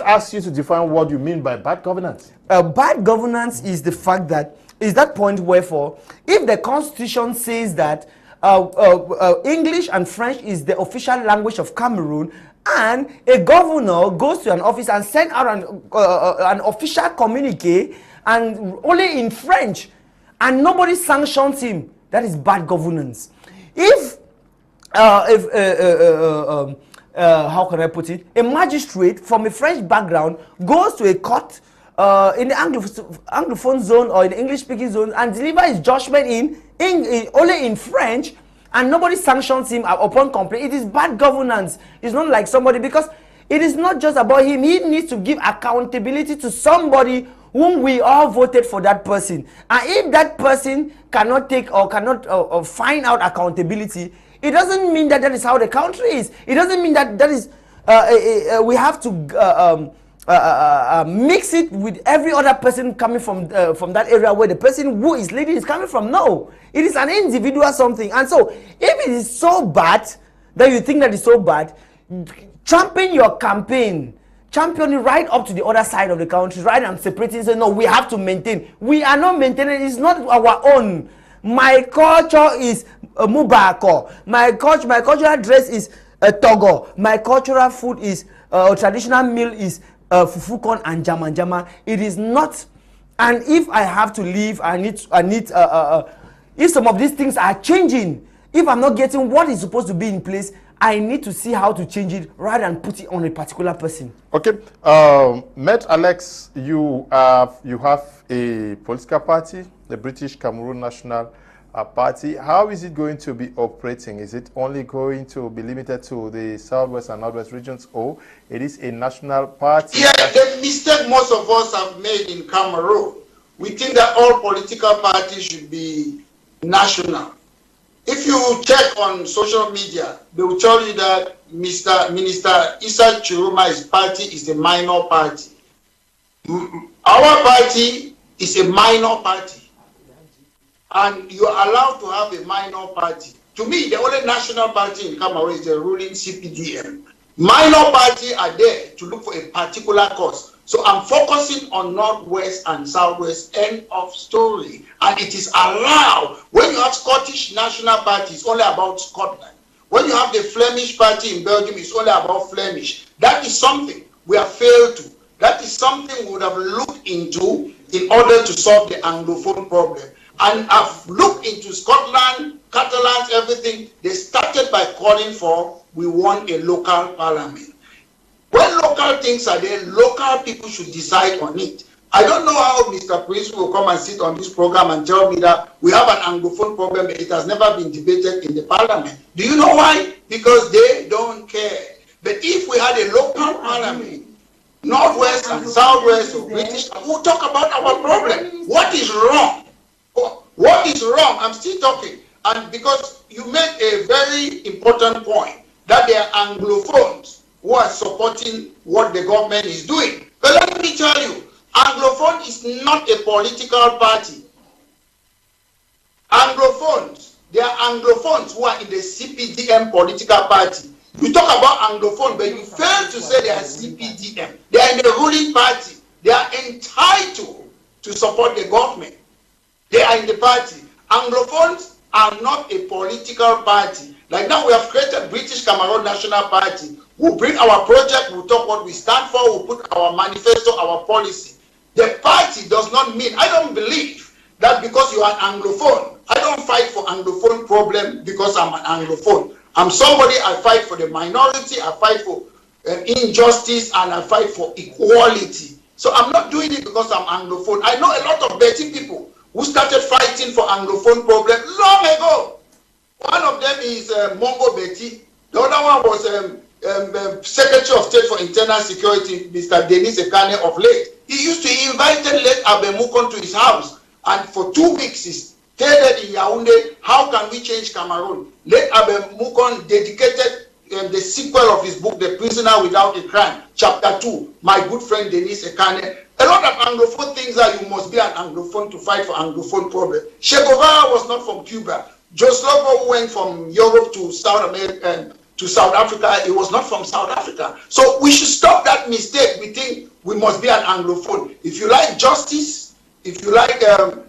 A: asks you to define what you mean by bad governance.
G: Bad governance is the fact that, is that point wherefore, if the Constitution says that English and French is the official language of Cameroon, and a governor goes to an office and sends out an official communique and only in French, and nobody sanctions him, that is bad governance. If how can I put it, a magistrate from a French background goes to a court in the Anglophone zone or in the English-speaking zone and delivers his judgment only in French, and nobody sanctions him upon complaint, it is bad governance. It's not like somebody, because it is not just about him. He needs to give accountability to somebody whom we all voted for that person. And if that person cannot take or cannot find out accountability, it doesn't mean that is how the country is. It doesn't mean that is we have to mix it with every other person coming from that area where the person who is leading is coming from. No, it is an individual something. And so if it is so bad that you think that it's so bad, champion your campaign, champion it right up to the other side of the country, right, and separating, say no, we have to maintain. We are not maintaining. It's not our own. My culture is Mubako. My cultural dress is Togo. My cultural food is traditional meal is fufukon and jama. It is not. And if I have to leave, I need if some of these things are changing, if I'm not getting what is supposed to be in place, I need to see how to change it rather than put it on a particular person. Okay.
A: Maitre Alex, you have a political party, the British Cameroon National Party. How is it going to be operating? Is it only going to be limited to the Southwest and Northwest regions, or it is a national party?
C: Yeah, the mistake most of us have made in Cameroon, we think that all political parties should be national. If you check on social media, they will tell you that Minister Issa Chiruma's party is a minor party. Our party is a minor party. And you are allowed to have a minor party. To me, the only national party in Cameroon is the ruling CPDM. Minor parties are there to look for a particular cause. So I'm focusing on Northwest and Southwest, end of story. And it is allowed. When you have Scottish National Party, it's only about Scotland. When you have the Flemish Party in Belgium, it's only about Flemish. That is something we have failed to. That is something we would have looked into in order to solve the Anglophone problem. And I've looked into Scotland, Catalans, everything. They started by calling for, we want a local parliament. When local things are there, local people should decide on it. I don't know how Mr. Prince will come and sit on this program and tell me that we have an Anglophone problem, but it has never been debated in the parliament. Do you know why? Because they don't care. But if we had a local parliament, Northwest and Southwest or British, we'll talk about our problem. What is wrong What is wrong? I'm still talking. And because you made a very important point, that there are Anglophones who are supporting what the government is doing. But let me tell you, Anglophone is not a political party. Anglophones, there are Anglophones who are in the CPDM political party. You talk about Anglophone, but you fail to say they are CPDM. They are in the ruling party. They are entitled to support the government. They are in the party. Anglophones are not a political party. Like now we have created British Cameroon National Party. We'll bring our project, we'll talk what we stand for, we'll put our manifesto, our policy. The party does not mean, I don't believe that because you are an Anglophone, I don't fight for Anglophone problem because I'm an Anglophone. I'm somebody, I fight for the minority, I fight for injustice, and I fight for equality. So I'm not doing it because I'm Anglophone. I know a lot of Betty people who started fighting for Anglophone problem long ago. One of them is Mongo Betty. The other one was Secretary of State for Internal Security, Mr. Denis Ekane of late. He used to invite late Abemukon to his house, and for 2 weeks he stated in Yaoundé, how can we change Cameroon? Late Abemukon dedicated the sequel of his book, The Prisoner Without a Crime, Chapter 2, my good friend Denis Ekane. A lot of Anglophone things are you must be an Anglophone to fight for Anglophone problem. Che Guevara was not from Cuba. Joslovo went from Europe to South America, to South Africa. He was not from South Africa. So we should stop that mistake. We think we must be an Anglophone. If you like justice, if you like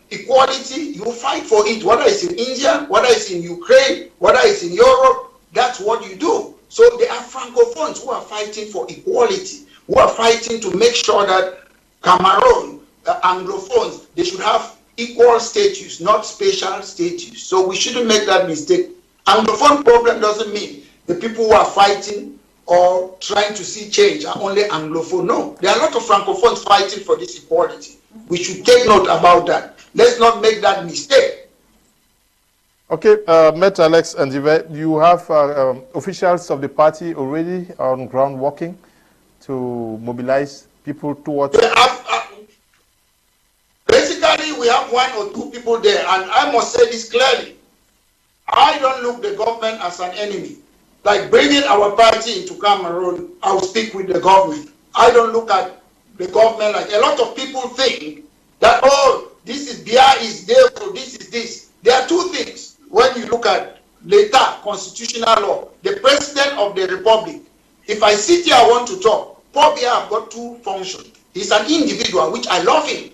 C: equality, you fight for it. Whether it's in India, whether it's in Ukraine, whether it's in Europe, that's what you do. So there are Francophones who are fighting for equality, who are fighting to make sure that Cameroon, Anglophones, they should have equal status, not special status. So we shouldn't make that mistake. Anglophone problem doesn't mean the people who are fighting or trying to see change are only Anglophone. No, there are a lot of Francophones fighting for this equality. We should take note about that. Let's not make that mistake.
A: Okay, Maitre Alex and Juvett, you have officials of the party already on ground working to mobilize people towards...
C: Basically, we have 1 or 2 people there, and I must say this clearly. I don't look the government as an enemy. Like bringing our party into Cameroon, I will speak with the government. I don't look at the government like a lot of people think that, oh, this is Bia is there, so this is this. There are 2 things when you look at l'État, constitutional law. The president of the republic, if I sit here, I want to talk. Paul Bia have got 2 functions. He's an individual, which I love him.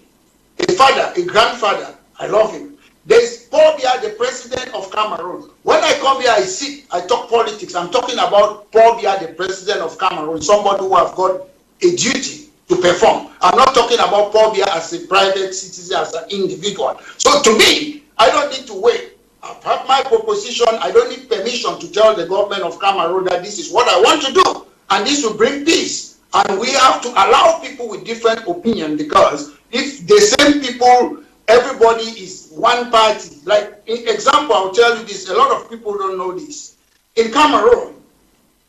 C: A father, a grandfather, I love him. There's Paul Bia, the president of Cameroon. When I come here, I sit, I talk politics. I'm talking about Paul Bia, the president of Cameroon, somebody who have got a duty to perform. I'm not talking about Paul Bia as a private citizen, as an individual. So to me, I don't need to wait. I've had my proposition. I don't need permission to tell the government of Cameroon that this is what I want to do. And this will bring peace. And we have to allow people with different opinion, because if the same people, everybody is one party. Like, in example, I'll tell you this. A lot of people don't know this. In Cameroon,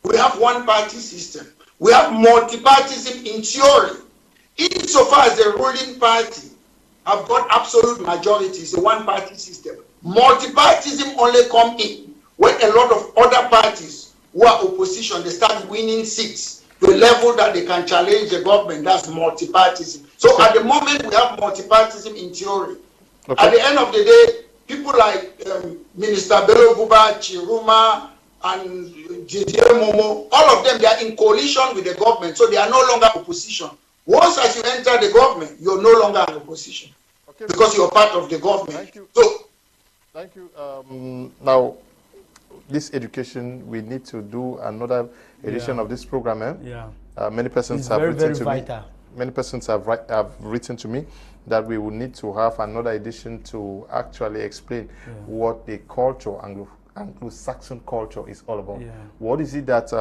C: we have one-party system. We have multi-partyism in theory. Insofar as the ruling party have got absolute majority, it's a one-party system. Multi-partyism only come in when a lot of other parties who are opposition, they start winning seats to a level that they can challenge the government. That's multi-partyism. So at the moment, we have multi-partyism in theory. Okay. At the end of the day, people like Minister Bello Buba, Chiruma, and JJ Momo, all of them, they are in coalition with the government, so they are no longer opposition. Once as you enter the government, you're no longer an opposition, okay, because you're part of the government.
A: Thank you.
C: So,
A: thank you. Now, this education, we need to do another edition of this program. Many persons have written to me. Many persons have written to me that we will need to have another edition to actually explain what the culture, Anglo-Saxon culture, is all about. What is it that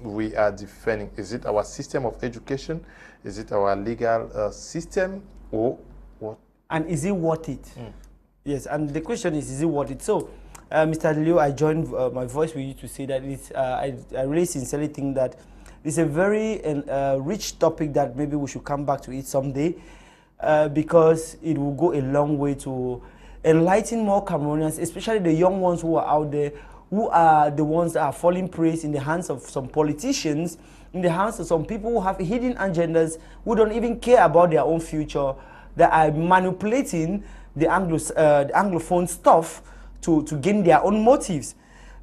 A: we are defending? Is it our system of education? Is it our legal system, or what? And is it worth it? Yes, and the question is it worth it? So, Mr. Leo, I joined my voice with you to say that it's, I really sincerely think that it's a very rich topic that maybe we should come back to it someday, because it will go a long way to
G: enlighten more Cameroonians, especially the young ones who are out there, who are the ones that are falling prey in the hands of some politicians, in the hands of some people who have hidden agendas, who don't even care about their own future, that are manipulating the Anglophone stuff to gain their own motives.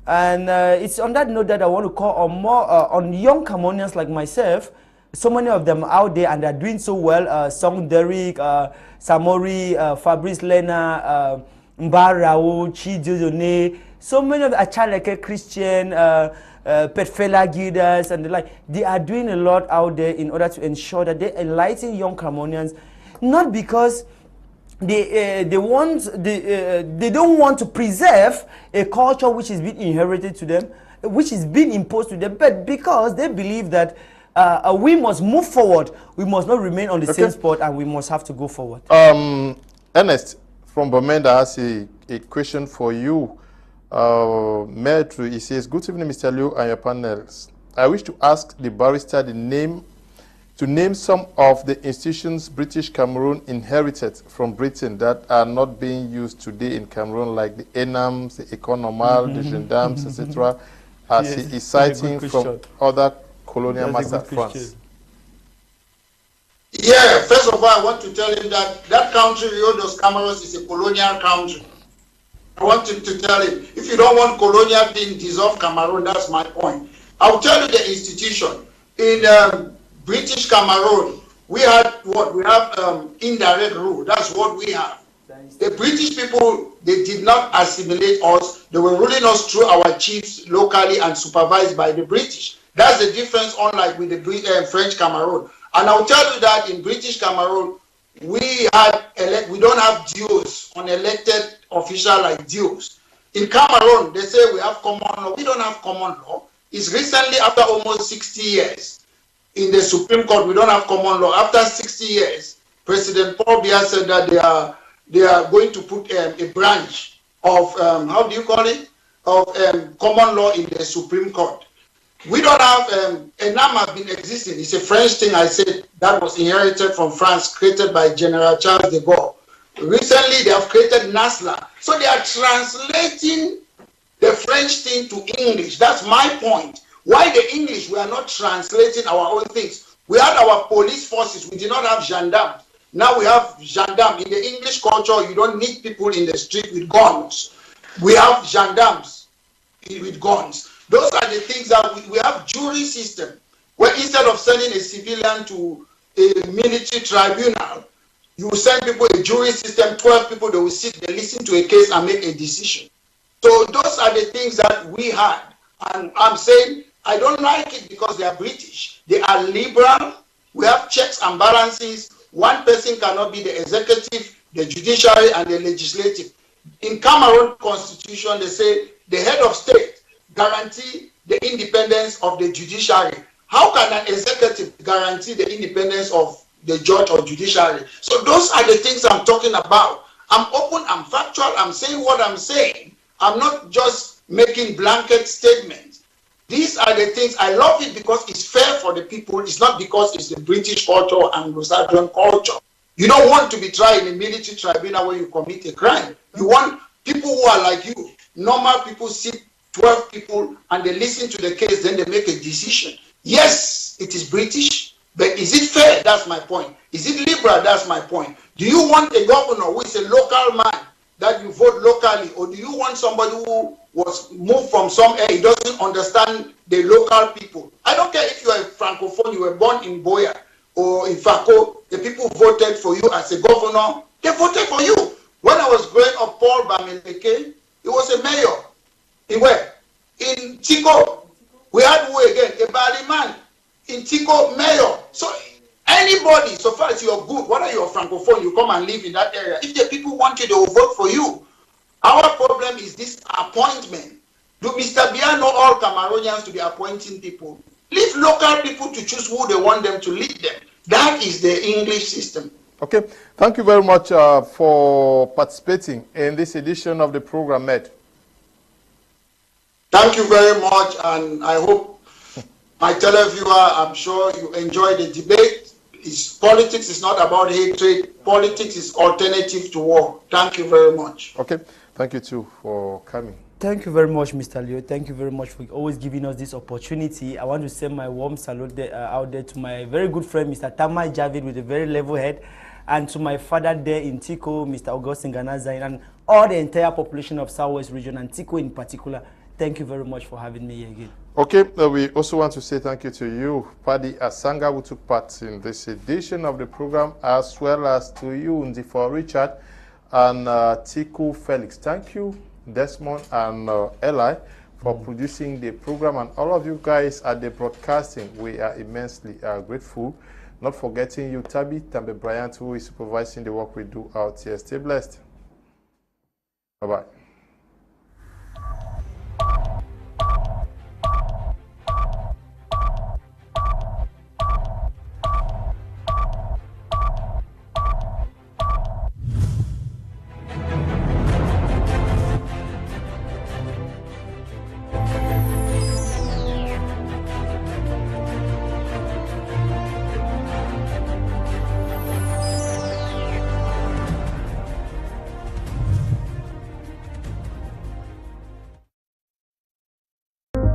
G: And it's on that note that I want to call on more on young Cameroonians like myself. So many of them out there and they're doing so well. Song Derek, Samori, Fabrice Lena, Mbarao, Chidodone, so many of the Achaleke Christian, Petfela Guidas and the like. They are doing a lot out there in order to ensure that they enlighten young Cameroonians, not because they don't want to preserve a culture which is being inherited to them, which is being imposed to them, but because they believe that we must move forward. We must not remain on the same spot, and we must have to go forward.
A: Ernest from Bamenda has a question for you. Maitre, he says, good evening, Mr. Liu and your panels. I wish to ask the barrister to name some of the institutions British Cameroon inherited from Britain that are not being used today in Cameroon, like the ENAMs, the École Normale, the Gendarmes, etc., as he is citing from other colonial masters of France.
C: Yeah, first of all, I want to tell him that that country, Rio dos Cameroons, is a colonial country. I want him to tell him, if you don't want colonial thing, dissolve Cameroon, that's my point. I'll tell you the institution. In British Cameroon, we had what? We have indirect rule. That's what we have. The British people, they did not assimilate us. They were ruling us through our chiefs locally and supervised by the British. That's the difference, unlike with the French Cameroon. And I'll tell you that in British Cameroon, we don't have dues on elected official like dues. In Cameroon, they say we have common law. We don't have common law. It's recently, after almost 60 years, in the Supreme Court, we don't have common law. After 60 years, President Paul Biya said that they are going to put a branch of, how do you call it, of common law in the Supreme Court. We don't have, ENAM has been existing. It's a French thing, I said, that was inherited from France, created by General Charles de Gaulle. Recently, they have created NASLA. So they are translating the French thing to English. That's my point. Why the English? We are not translating our own things. We had our police forces. We did not have gendarmes. Now we have gendarmes. In the English culture, you don't need people in the street with guns. We have gendarmes with guns. Those are the things that we have jury system, where instead of sending a civilian to a military tribunal, you send people a jury system, 12 people, they will sit, they listen to a case and make a decision. So those are the things that we had. And I'm saying, I don't like it because they are British. They are liberal. We have checks and balances. One person cannot be the executive, the judiciary, and the legislative. In Cameroon Constitution, they say the head of state guarantee the independence of the judiciary. How can an executive guarantee the independence of the judge or judiciary? So those are the things I'm talking about. I'm open, I'm factual, I'm saying what I'm saying. I'm not just making blanket statements. These are the things. I love it because it's fair for the people. It's not because it's the British culture or Anglo-Saxon culture. You don't want to be tried in a military tribunal where you commit a crime. You want people who are like you. Normal people sit 12 people and they listen to the case, then they make a decision. Yes, it is British, but is it fair? That's my point. Is it liberal? That's my point. Do you want a governor who is a local man that you vote locally, or do you want somebody who was moved from somewhere, he doesn't understand the local people? I don't care if you are a Francophone, you were born in Boya or in Fako, the people voted for you as a governor, they voted for you. When I was growing up, Paul Bameleke, he was a mayor. In where? In Tico. We had who again? A Bali man. In Tico, mayor. So anybody, so far as you're good, whether you're Francophone, you come and live in that area. If the people want you, they will vote for you. Our problem is this appointment. Do Mr. Biya know all Cameroonians to be appointing people? Leave local people to choose who they want them to lead them. That is the English system.
A: Okay, thank you very much for participating in this edition of the program, Maitre.
C: Thank you very much, and I hope my televiewer, I'm sure you enjoy the debate. Politics is not about hatred. Politics is alternative to war. Thank you very much.
A: Okay, thank you too for coming.
B: Thank you very much, Mr. Leo. Thank you very much for always giving us this opportunity. I want to send my warm salute out there to my very good friend, Mr. Juvett, with a very level head, and to my father there in Tiku, Mr. Augustine Ganazain, and all the entire population of Southwest region, and Tiku in particular. Thank you very much for having me here again.
A: Okay, we also want to say thank you to you, Paddy Asanga, who took part in this edition of the program, as well as to you, Ndive Richard, and Tiku Felix. Thank you, Desmond and Eli, for producing the program, and all of you guys at the broadcasting. We are immensely grateful. Not forgetting you, Tambe Bryant, who is supervising the work we do out here. Stay blessed. Bye-bye.